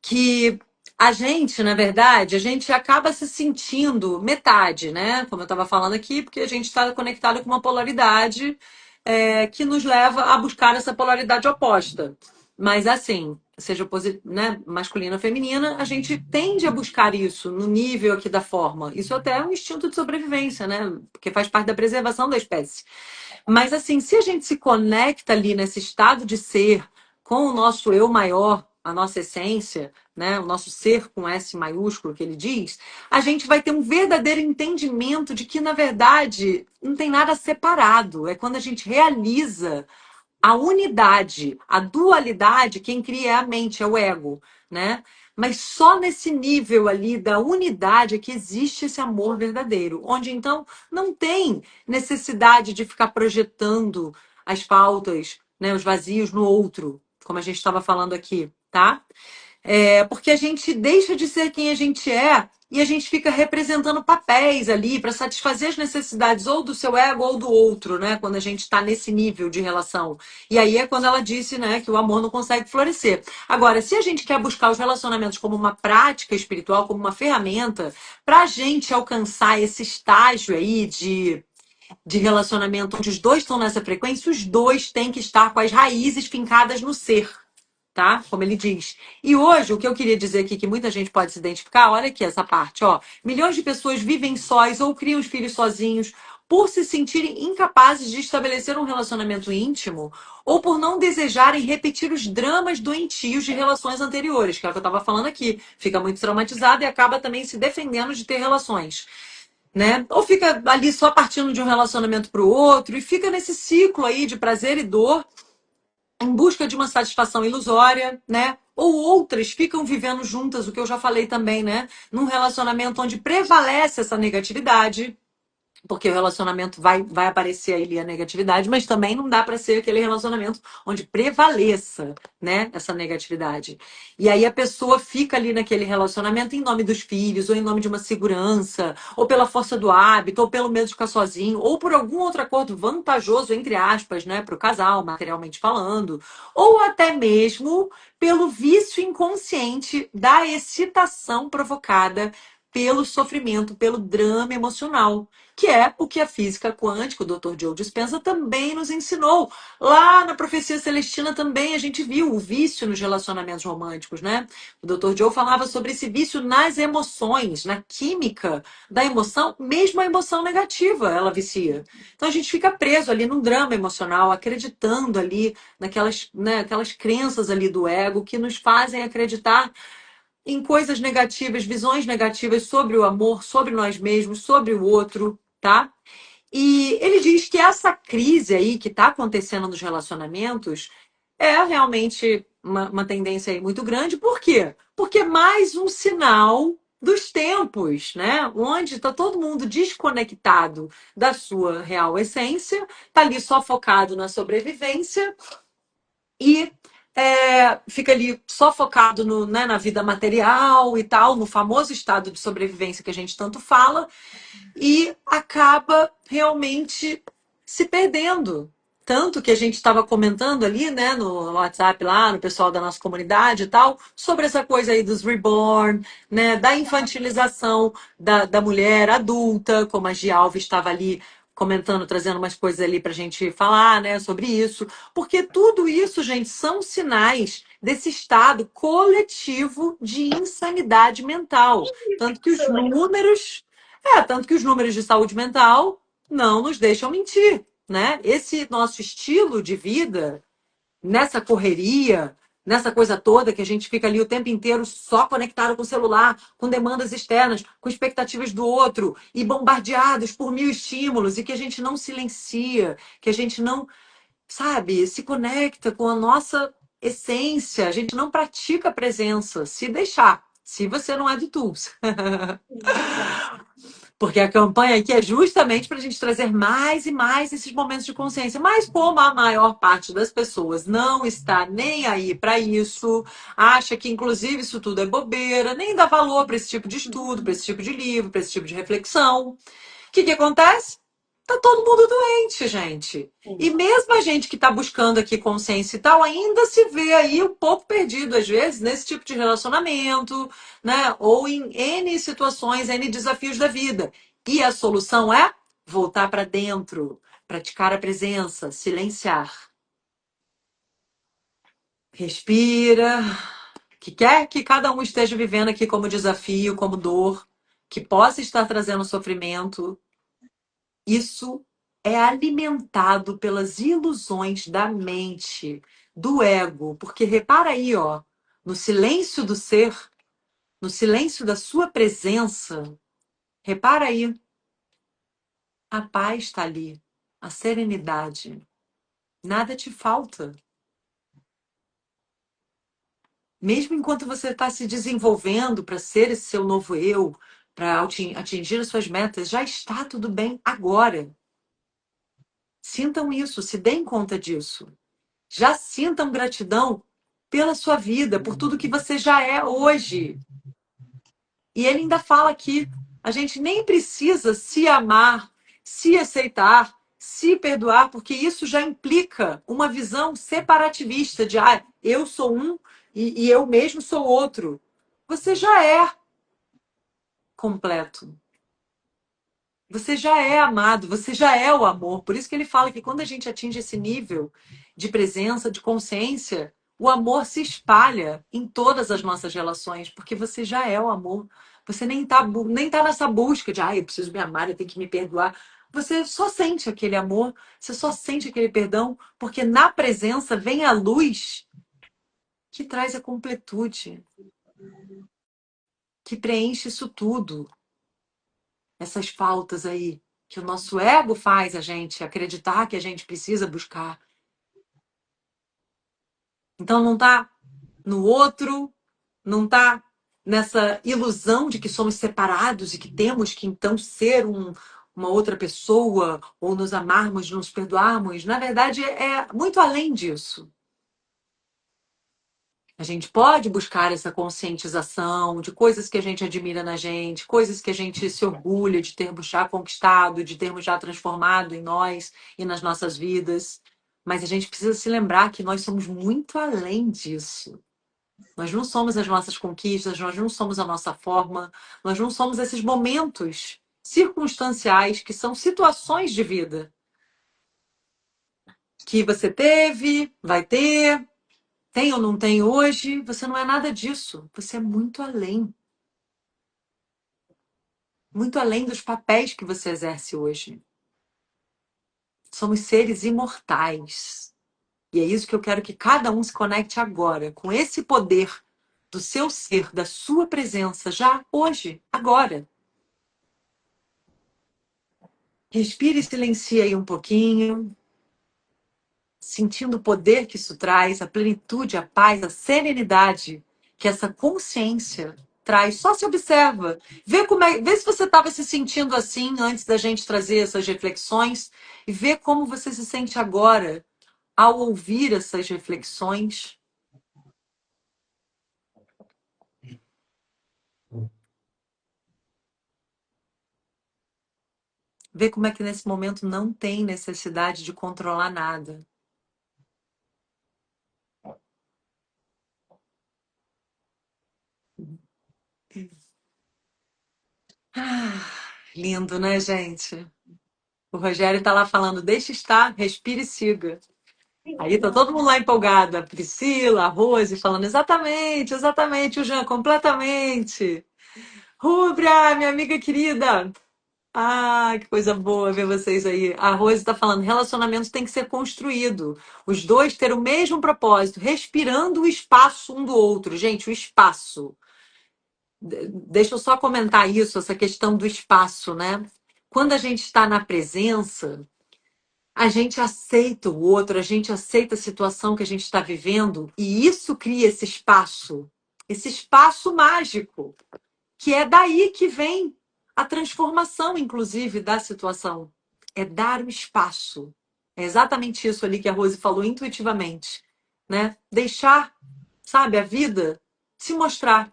Que a gente, na verdade, a gente acaba se sentindo metade, né? Como eu estava falando aqui, porque a gente está conectado com uma polaridade que nos leva a buscar essa polaridade oposta. Mas assim, seja né, masculina ou feminina, a gente tende a buscar isso no nível aqui da forma. Isso até é um instinto de sobrevivência, né? Porque faz parte da preservação da espécie. Mas assim, se a gente se conecta ali nesse estado de ser com o nosso eu maior, a nossa essência, né, o nosso ser com S maiúsculo que ele diz, a gente vai ter um verdadeiro entendimento de que na verdade não tem nada separado. É quando a gente realiza a unidade, a dualidade, quem cria é a mente, é o ego, né? Mas só nesse nível ali da unidade é que existe esse amor verdadeiro, onde então não tem necessidade de ficar projetando as faltas, né, os vazios no outro, como a gente estava falando aqui, tá? Porque a gente deixa de ser quem a gente é e a gente fica representando papéis ali para satisfazer as necessidades ou do seu ego ou do outro, né? Quando a gente está nesse nível de relação. E aí é quando ela disse, né, que o amor não consegue florescer. Agora, se a gente quer buscar os relacionamentos como uma prática espiritual, como uma ferramenta, para a gente alcançar esse estágio aí de relacionamento onde os dois estão nessa frequência, os dois têm que estar com as raízes fincadas no ser, tá? Como ele diz. E hoje, o que eu queria dizer aqui, que muita gente pode se identificar, olha aqui essa parte, ó. Milhões de pessoas vivem sós ou criam os filhos sozinhos por se sentirem incapazes de estabelecer um relacionamento íntimo ou por não desejarem repetir os dramas doentios de relações anteriores, que é o que eu estava falando aqui. Fica muito traumatizado e acaba também se defendendo de ter relações. né? Ou fica ali só partindo de um relacionamento para o outro e fica nesse ciclo aí de prazer e dor em busca de uma satisfação ilusória, né? Ou outras ficam vivendo juntas, o que eu já falei também, né? Num relacionamento onde prevalece essa negatividade, porque o relacionamento vai aparecer ali a negatividade, mas também não dá para ser aquele relacionamento onde prevaleça, né, essa negatividade. E aí a pessoa fica ali naquele relacionamento em nome dos filhos, ou em nome de uma segurança, ou pela força do hábito, ou pelo medo de ficar sozinho, ou por algum outro acordo vantajoso, entre aspas, né, para o casal, materialmente falando, ou até mesmo pelo vício inconsciente da excitação provocada pelo sofrimento, pelo drama emocional, que é o que a física quântica, o Dr. Joe Dispenza, também nos ensinou. Lá na Profecia Celestina também a gente viu o vício nos relacionamentos românticos, né? O Dr. Joe falava sobre esse vício nas emoções, na química da emoção, mesmo a emoção negativa, ela vicia. Então a gente fica preso ali num drama emocional, acreditando ali naquelas, né, aquelas crenças ali do ego que nos fazem acreditar em coisas negativas, visões negativas sobre o amor, sobre nós mesmos, sobre o outro, tá? E ele diz que essa crise aí que está acontecendo nos relacionamentos é realmente uma tendência aí muito grande. Por quê? Porque é mais um sinal dos tempos, né? Onde está todo mundo desconectado da sua real essência, está ali só focado na sobrevivência e fica ali só focado no, né, na vida material e tal, no famoso estado de sobrevivência que a gente tanto fala, e acaba realmente se perdendo. Tanto que a gente estava comentando ali, né, no WhatsApp lá, no pessoal da nossa comunidade e tal, sobre essa coisa aí dos reborn, né, da infantilização da mulher adulta, como a Gia Alves estava ali comentando, trazendo umas coisas ali para a gente falar, né, sobre isso. Porque tudo isso, gente, são sinais desse estado coletivo de insanidade mental. Tanto que os números tanto que os números de saúde mental não nos deixam mentir, né? Esse nosso estilo de vida, nessa correria, nessa coisa toda que a gente fica ali o tempo inteiro só conectado com o celular, com demandas externas, com expectativas do outro e bombardeados por mil estímulos e que a gente não silencia, que a gente não, sabe, se conecta com a nossa essência, a gente não pratica a presença, se deixar, se você não é do Tools. Porque a campanha aqui é justamente para a gente trazer mais e mais esses momentos de consciência. Mas como a maior parte das pessoas não está nem aí para isso, acha que inclusive isso tudo é bobeira, nem dá valor para esse tipo de estudo, para esse tipo de livro, para esse tipo de reflexão, o que acontece? Tá todo mundo doente, gente. E mesmo a gente que está buscando aqui consciência e tal, ainda se vê aí um pouco perdido, às vezes, nesse tipo de relacionamento, né? Ou em N situações, N desafios da vida. E a solução é voltar para dentro, praticar a presença, silenciar. Respira. Que quer que cada um esteja vivendo aqui como desafio, como dor, que possa estar trazendo sofrimento, isso é alimentado pelas ilusões da mente, do ego. Porque repara aí, ó, no silêncio do ser, no silêncio da sua presença, repara aí, a paz está ali, a serenidade. Nada te falta. Mesmo enquanto você está se desenvolvendo para ser esse seu novo eu, para atingir as suas metas, já está tudo bem agora. Sintam isso, se deem conta disso. Já sintam gratidão pela sua vida, por tudo que você já é hoje. E ele ainda fala que a gente nem precisa se amar, se aceitar, se perdoar, porque isso já implica uma visão separativista de eu sou um e eu mesmo sou outro. Você já é completo. Você já é amado, você já é o amor. Por isso que ele fala que quando a gente atinge esse nível de presença, de consciência, o amor se espalha em todas as nossas relações, porque você já é o amor. Você nem tá nessa busca de, eu preciso me amar, eu tenho que me perdoar. Você só sente aquele amor, você só sente aquele perdão, porque na presença vem a luz que traz a completude, que preenche isso tudo. essas faltas aí que o nosso ego faz a gente acreditar que a gente precisa buscar. Então não está no outro, não está nessa ilusão de que somos separados e que temos que então ser uma outra pessoa ou nos amarmos, nos perdoarmos. Na verdade, é muito além disso. A gente pode buscar essa conscientização de coisas que a gente admira na gente, coisas que a gente se orgulha de termos já conquistado, de termos já transformado em nós e nas nossas vidas. Mas a gente precisa se lembrar que nós somos muito além disso. Nós não somos as nossas conquistas, nós não somos a nossa forma, nós não somos esses momentos circunstanciais que são situações de vida que você teve, vai ter, tem ou não tem hoje. Você não é nada disso. Você é muito além dos papéis que você exerce hoje. Somos seres imortais. E é isso que eu quero que cada um se conecte agora, com esse poder do seu ser, da sua presença, já hoje, agora. Respire e silencia aí um pouquinho, sentindo o poder que isso traz, a plenitude, a paz, a serenidade que essa consciência traz. Só se observa. Vê se você estava se sentindo assim antes da gente trazer essas reflexões e vê como você se sente agora ao ouvir essas reflexões. Vê como é que nesse momento não tem necessidade de controlar nada. Ah, lindo, né, gente? O Rogério tá lá falando, deixa estar, respire e siga. Aí tá todo mundo lá empolgado, a Priscila, a Rose, falando exatamente, exatamente, o Jean, completamente. Rubra, minha amiga querida. Ah, que coisa boa ver vocês aí. A Rose tá falando, relacionamento tem que ser construído. Os dois ter o mesmo propósito, respirando o espaço um do outro. Gente, o espaço. Deixa eu só comentar isso, essa questão do espaço, né? Quando a gente está na presença, a gente aceita o outro, a gente aceita a situação que a gente está vivendo, e isso cria esse espaço mágico, que é daí que vem a transformação, inclusive, da situação. É dar o espaço. É exatamente isso ali que a Rose falou intuitivamente, né? Deixar, sabe, a vida se mostrar.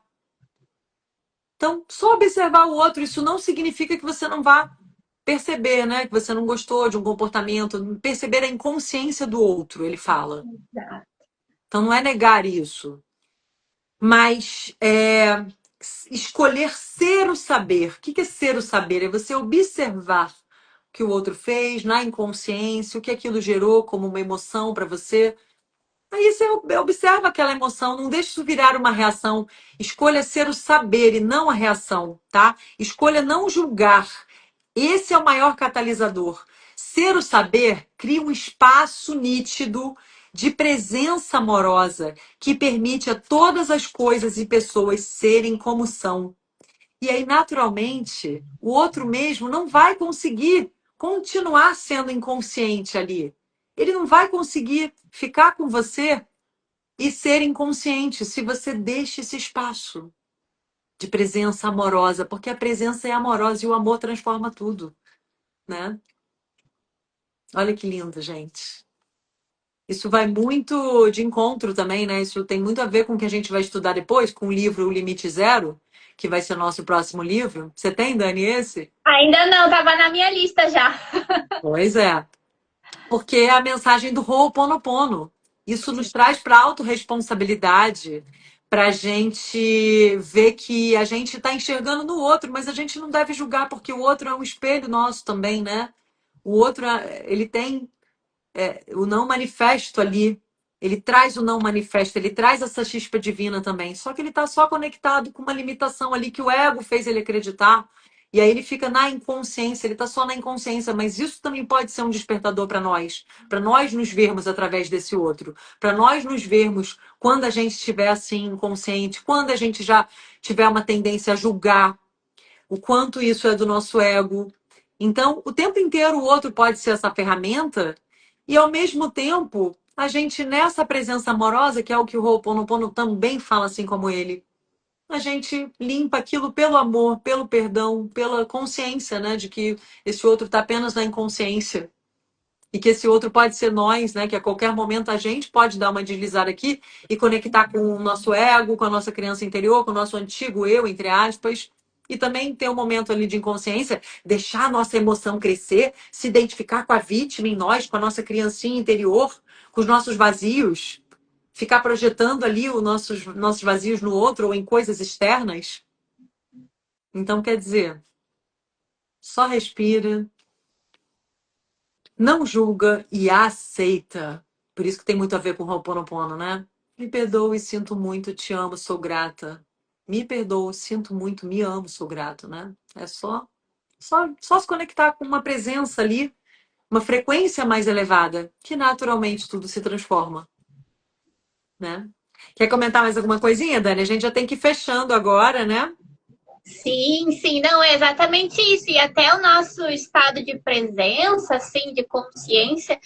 Então, só observar o outro, isso não significa que você não vá perceber, né? Que você não gostou de um comportamento, perceber a inconsciência do outro, ele fala. Então, não é negar isso, mas escolher ser o saber. O que é ser o saber? É você observar o que o outro fez na inconsciência, o que aquilo gerou como uma emoção para você. Aí você observa aquela emoção, não deixe isso virar uma reação. Escolha ser o saber e não a reação, tá? Escolha não julgar. Esse é o maior catalisador. Ser o saber cria um espaço nítido de presença amorosa que permite a todas as coisas e pessoas serem como são. E aí, naturalmente, o outro mesmo não vai conseguir continuar sendo inconsciente ali. Ele não vai conseguir ficar com você e ser inconsciente se você deixa esse espaço de presença amorosa, porque a presença é amorosa e o amor transforma tudo, né? Olha que lindo, gente. Isso vai muito de encontro também, né? Isso tem muito a ver com o que a gente vai estudar depois, com o livro O Limite Zero, que vai ser o nosso próximo livro. Você tem, Dani, esse? Ainda não, tava na minha lista já. Pois é. Porque é a mensagem do Ho'oponopono. Isso nos traz para a autorresponsabilidade, para a gente ver que a gente está enxergando no outro, mas a gente não deve julgar, porque o outro é um espelho nosso também, né? O outro, ele tem o não manifesto ali. Ele traz o não manifesto, ele traz essa chispa divina também. Só que ele está só conectado com uma limitação ali que o ego fez ele acreditar. E aí ele fica na inconsciência, ele está só na inconsciência, mas isso também pode ser um despertador para nós nos vermos através desse outro, para nós nos vermos quando a gente estiver assim inconsciente, quando a gente já tiver uma tendência a julgar, o quanto isso é do nosso ego. Então, o tempo inteiro o outro pode ser essa ferramenta, e ao mesmo tempo, a gente nessa presença amorosa, que é o que o Ho'oponopono também fala, assim como ele, a gente limpa aquilo pelo amor, pelo perdão, pela consciência, né, de que esse outro está apenas na inconsciência. E que esse outro pode ser nós, né? Que a qualquer momento a gente pode dar uma deslizada aqui e conectar com o nosso ego, com a nossa criança interior, com o nosso antigo eu, entre aspas. E também ter um momento ali de inconsciência, deixar a nossa emoção crescer, se identificar com a vítima em nós, com a nossa criancinha interior, com os nossos vazios, ficar projetando ali os nossos vazios no outro ou em coisas externas. Então, quer dizer, só respira, não julga e aceita. Por isso que tem muito a ver com o Ho'oponopono, né? Me perdoe, sinto muito, te amo, sou grata. Me perdoe, sinto muito, me amo, sou grato, né? É só se conectar com uma presença ali, uma frequência mais elevada, que naturalmente tudo se transforma, né? Quer comentar mais alguma coisinha, Dani? A gente já tem que ir fechando agora, né? Sim, sim, não, é exatamente isso. E até o nosso estado de presença, assim, de consciência,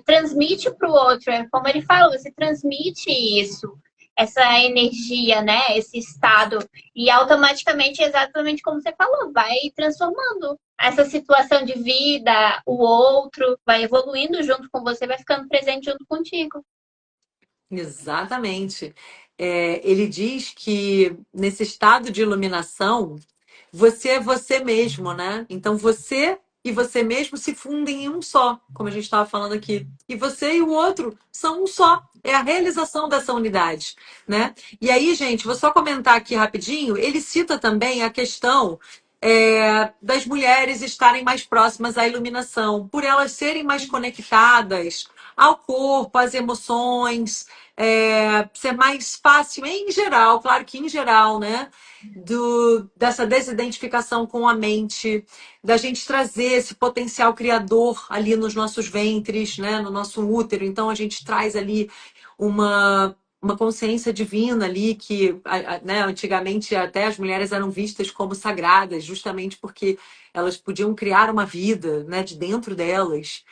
transmite para o outro. É como ele fala, você transmite isso, essa energia, né? Esse estado. E automaticamente, exatamente como você falou, vai transformando essa situação de vida, o outro, vai evoluindo junto com você, vai ficando presente junto contigo. Exatamente. Ele diz que nesse estado de iluminação, você é você mesmo, né? Então você e você mesmo se fundem em um só, como a gente estava falando aqui. E você e o outro são um só. É a realização dessa unidade, né? E aí, gente, vou só comentar aqui rapidinho. Ele cita também a questão das mulheres estarem mais próximas à iluminação, por elas serem mais conectadas ao corpo, às emoções, ser mais fácil, em geral, claro que em geral, né? Dessa desidentificação com a mente, da gente trazer esse potencial criador ali nos nossos ventres, né, no nosso útero. Então a gente traz ali uma consciência divina ali que, né, antigamente até as mulheres eram vistas como sagradas, justamente porque elas podiam criar uma vida, né, de dentro delas.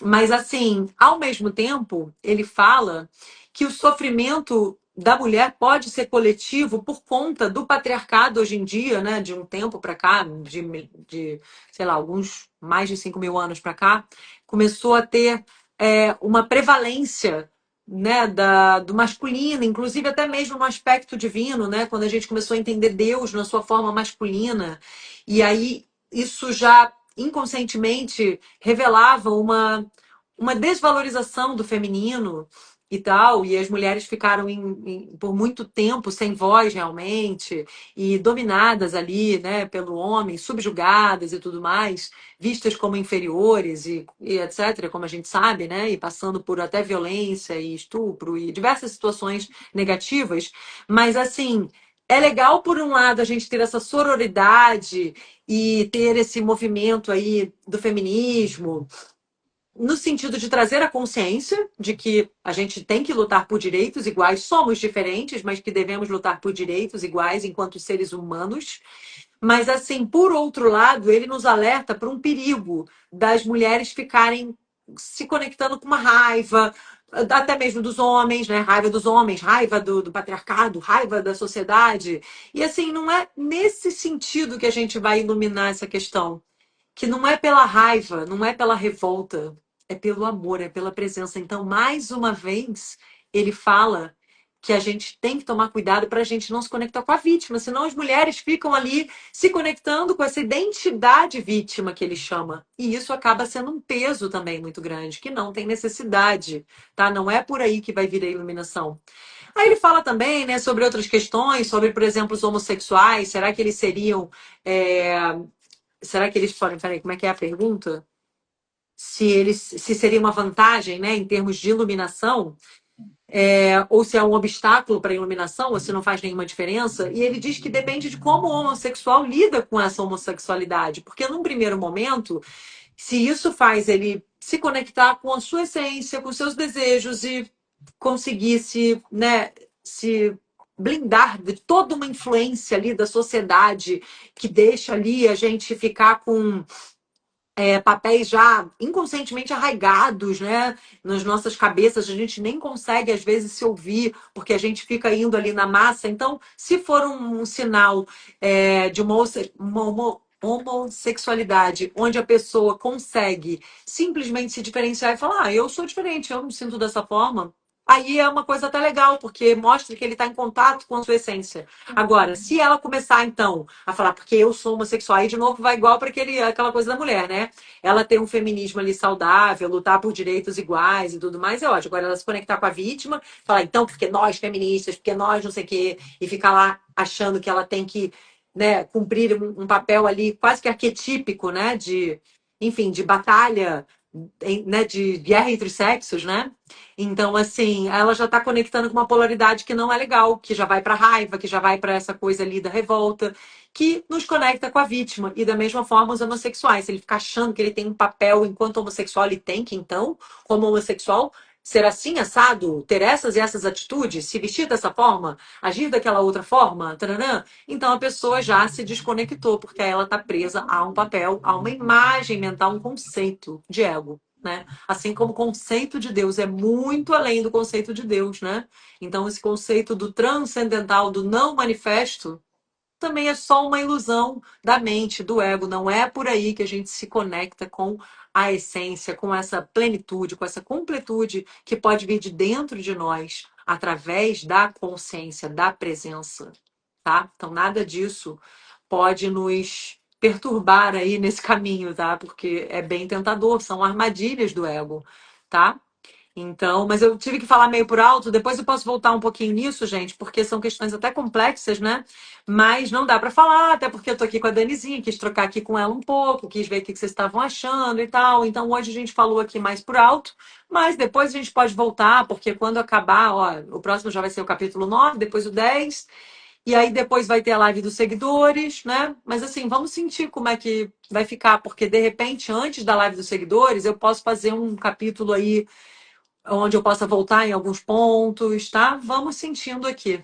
Mas assim, ao mesmo tempo, ele fala que o sofrimento da mulher pode ser coletivo por conta do patriarcado hoje em dia, né? De um tempo para cá, sei lá, alguns mais de 5.000 anos para cá, começou a ter uma prevalência, né, do masculino, inclusive até mesmo no aspecto divino, né? Quando a gente começou a entender Deus na sua forma masculina, e aí isso já inconscientemente revelava uma desvalorização do feminino e tal, e as mulheres ficaram por muito tempo sem voz realmente, e dominadas ali, né, pelo homem, subjugadas e tudo mais, vistas como inferiores e etc., como a gente sabe, né, e passando por até violência e estupro e diversas situações negativas, mas assim. É legal, por um lado, a gente ter essa sororidade e ter esse movimento aí do feminismo, no sentido de trazer a consciência de que a gente tem que lutar por direitos iguais, somos diferentes, mas que devemos lutar por direitos iguais enquanto seres humanos. Mas, assim, por outro lado, ele nos alerta para um perigo das mulheres ficarem se conectando com uma raiva, até mesmo dos homens, né? Raiva dos homens, raiva do patriarcado, raiva da sociedade. E, assim, não é nesse sentido que a gente vai iluminar essa questão, que não é pela raiva, não é pela revolta, é pelo amor, é pela presença. Então, mais uma vez, ele fala que a gente tem que tomar cuidado para a gente não se conectar com a vítima, senão as mulheres ficam ali se conectando com essa identidade vítima que ele chama. E isso acaba sendo um peso também muito grande, que não tem necessidade, tá? Não é por aí que vai vir a iluminação. Aí ele fala também, né, sobre outras questões, sobre, por exemplo, os homossexuais, será que eles seriam. Será que eles podem. Peraí, como é que é a pergunta? Se seria uma vantagem, né, em termos de iluminação, ou se é um obstáculo para a iluminação, ou se não faz nenhuma diferença. E ele diz que depende de como o homossexual lida com essa homossexualidade, porque num primeiro momento, se isso faz ele se conectar com a sua essência, com seus desejos e conseguir se blindar de toda uma influência ali da sociedade que deixa ali a gente ficar com papéis já inconscientemente arraigados, né, nas nossas cabeças, a gente nem consegue às vezes se ouvir, porque a gente fica indo ali na massa. Então, se for um sinal de uma homossexualidade, onde a pessoa consegue simplesmente se diferenciar e falar, eu sou diferente, eu me sinto dessa forma. Aí é uma coisa até legal, porque mostra que ele está em contato com a sua essência. Agora, se ela começar, então, a falar, porque eu sou homossexual, aí de novo vai igual para aquela coisa da mulher, né? Ela tem um feminismo ali saudável, lutar por direitos iguais e tudo mais, é ótimo. Agora, ela se conectar com a vítima, falar, então, porque nós feministas, porque nós não sei o quê, e ficar lá achando que ela tem que, né, cumprir um papel ali quase que arquetípico, né, enfim, de batalha, né, de guerra entre sexos, né? Então, assim, ela já está conectando com uma polaridade que não é legal, que já vai para raiva, que já vai para essa coisa ali da revolta, que nos conecta com a vítima. E da mesma forma, os homossexuais. Se ele ficar achando que ele tem um papel enquanto homossexual, ele tem que, então, como homossexual, ser assim, assado, ter essas e essas atitudes, se vestir dessa forma, agir daquela outra forma, taranã, então a pessoa já se desconectou, porque ela está presa a um papel, a uma imagem mental, um conceito de ego. Né? Assim como o conceito de Deus é muito além do conceito de Deus, né? Então, esse conceito do transcendental, do não manifesto, também é só uma ilusão da mente, do ego. Não é por aí que a gente se conecta com a essência, com essa plenitude, com essa completude que pode vir de dentro de nós, através da consciência, da presença, tá? Então, nada disso pode nos perturbar aí nesse caminho, tá? Porque é bem tentador, são armadilhas do ego, tá? Então, mas eu tive que falar meio por alto, depois eu posso voltar um pouquinho nisso, gente, porque são questões até complexas, né? Mas não dá para falar, até porque eu tô aqui com a Danizinha, quis trocar aqui com ela um pouco, quis ver o que vocês estavam achando e tal. Então, hoje a gente falou aqui mais por alto, mas depois a gente pode voltar, porque quando acabar, ó, o próximo já vai ser o capítulo 9, depois o 10. E aí depois vai ter a live dos seguidores, né? Mas assim, vamos sentir como é que vai ficar, porque de repente, antes da live dos seguidores, eu posso fazer um capítulo aí onde eu possa voltar em alguns pontos, tá? Vamos sentindo aqui,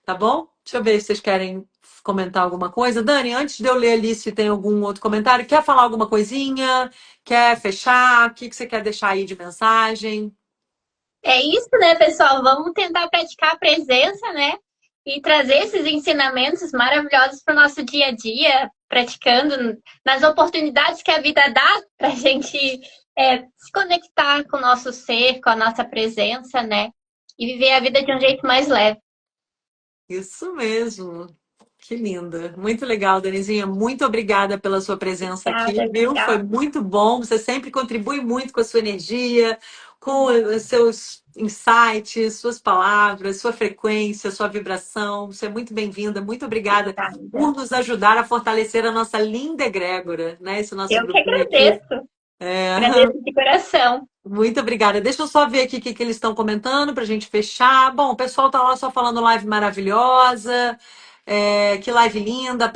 tá bom? Deixa eu ver se vocês querem comentar alguma coisa. Dani, antes de eu ler ali se tem algum outro comentário, quer falar alguma coisinha? Quer fechar? O que você quer deixar aí de mensagem? É isso, né, pessoal? Vamos tentar praticar a presença, né? E trazer esses ensinamentos maravilhosos para o nosso dia a dia, praticando nas oportunidades que a vida dá para a gente se conectar com o nosso ser, com a nossa presença, né? E viver a vida de um jeito mais leve. Isso mesmo. Que linda. Muito legal, Danizinha. Muito obrigada pela sua presença aqui, Obrigada, viu? Foi obrigada. muito bom. Você sempre contribui muito com a sua energia, com os seus insights, suas palavras, sua frequência, sua vibração. Você é muito bem-vinda. Muito obrigada por nos ajudar a fortalecer a nossa linda egrégora, né? Esse nosso Eu que grupinho aqui. agradeço. É. Agradeço de coração. Muito obrigada. Deixa eu só ver aqui o que eles estão comentando para a gente fechar. Bom, o pessoal tá lá só falando live maravilhosa. Que live linda.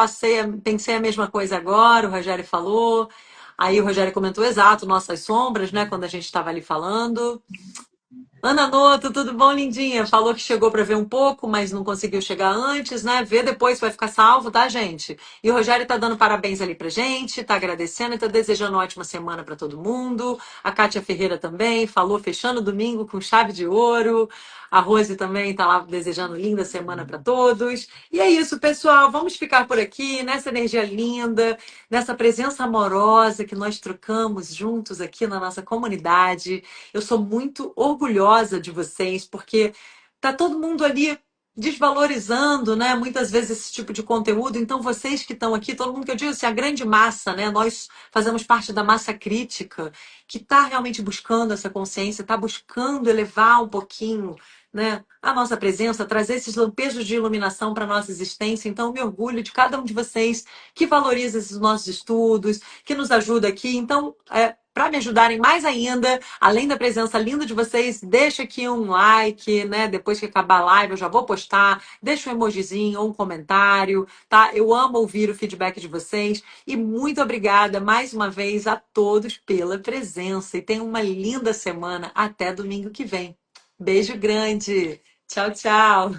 Pensei a mesma coisa agora, o Rogério falou. Aí o Rogério comentou exato, nossas sombras, né? Quando a gente estava ali falando. Ana Noto, tudo bom, lindinha? Falou que chegou para ver um pouco, mas não conseguiu chegar antes, né? Vê depois, vai ficar salvo, tá, gente? E o Rogério tá dando parabéns ali pra gente, tá agradecendo e tá desejando uma ótima semana para todo mundo. A Kátia Ferreira também falou, fechando o domingo com chave de ouro. A Rose também tá lá desejando linda semana para todos. E é isso, pessoal. Vamos ficar por aqui nessa energia linda, nessa presença amorosa que nós trocamos juntos aqui na nossa comunidade. Eu sou muito orgulhosa de vocês, porque tá todo mundo ali desvalorizando, né? Muitas vezes esse tipo de conteúdo. Então, vocês que estão aqui, todo mundo que eu digo assim, a grande massa, né? Nós fazemos parte da massa crítica que está realmente buscando essa consciência, está buscando elevar um pouquinho, né, a nossa presença, trazer esses lampejos de iluminação para a nossa existência. Então, eu me orgulho de cada um de vocês que valoriza esses nossos estudos, que nos ajuda aqui. Então, para me ajudarem mais ainda, além da presença linda de vocês, deixa aqui um like, né? Depois que acabar a live, eu já vou postar. Deixa um emojizinho ou um comentário, tá? Eu amo ouvir o feedback de vocês. E muito obrigada mais uma vez a todos pela presença. E tenham uma linda semana. Até domingo que vem. Beijo grande. Tchau, tchau.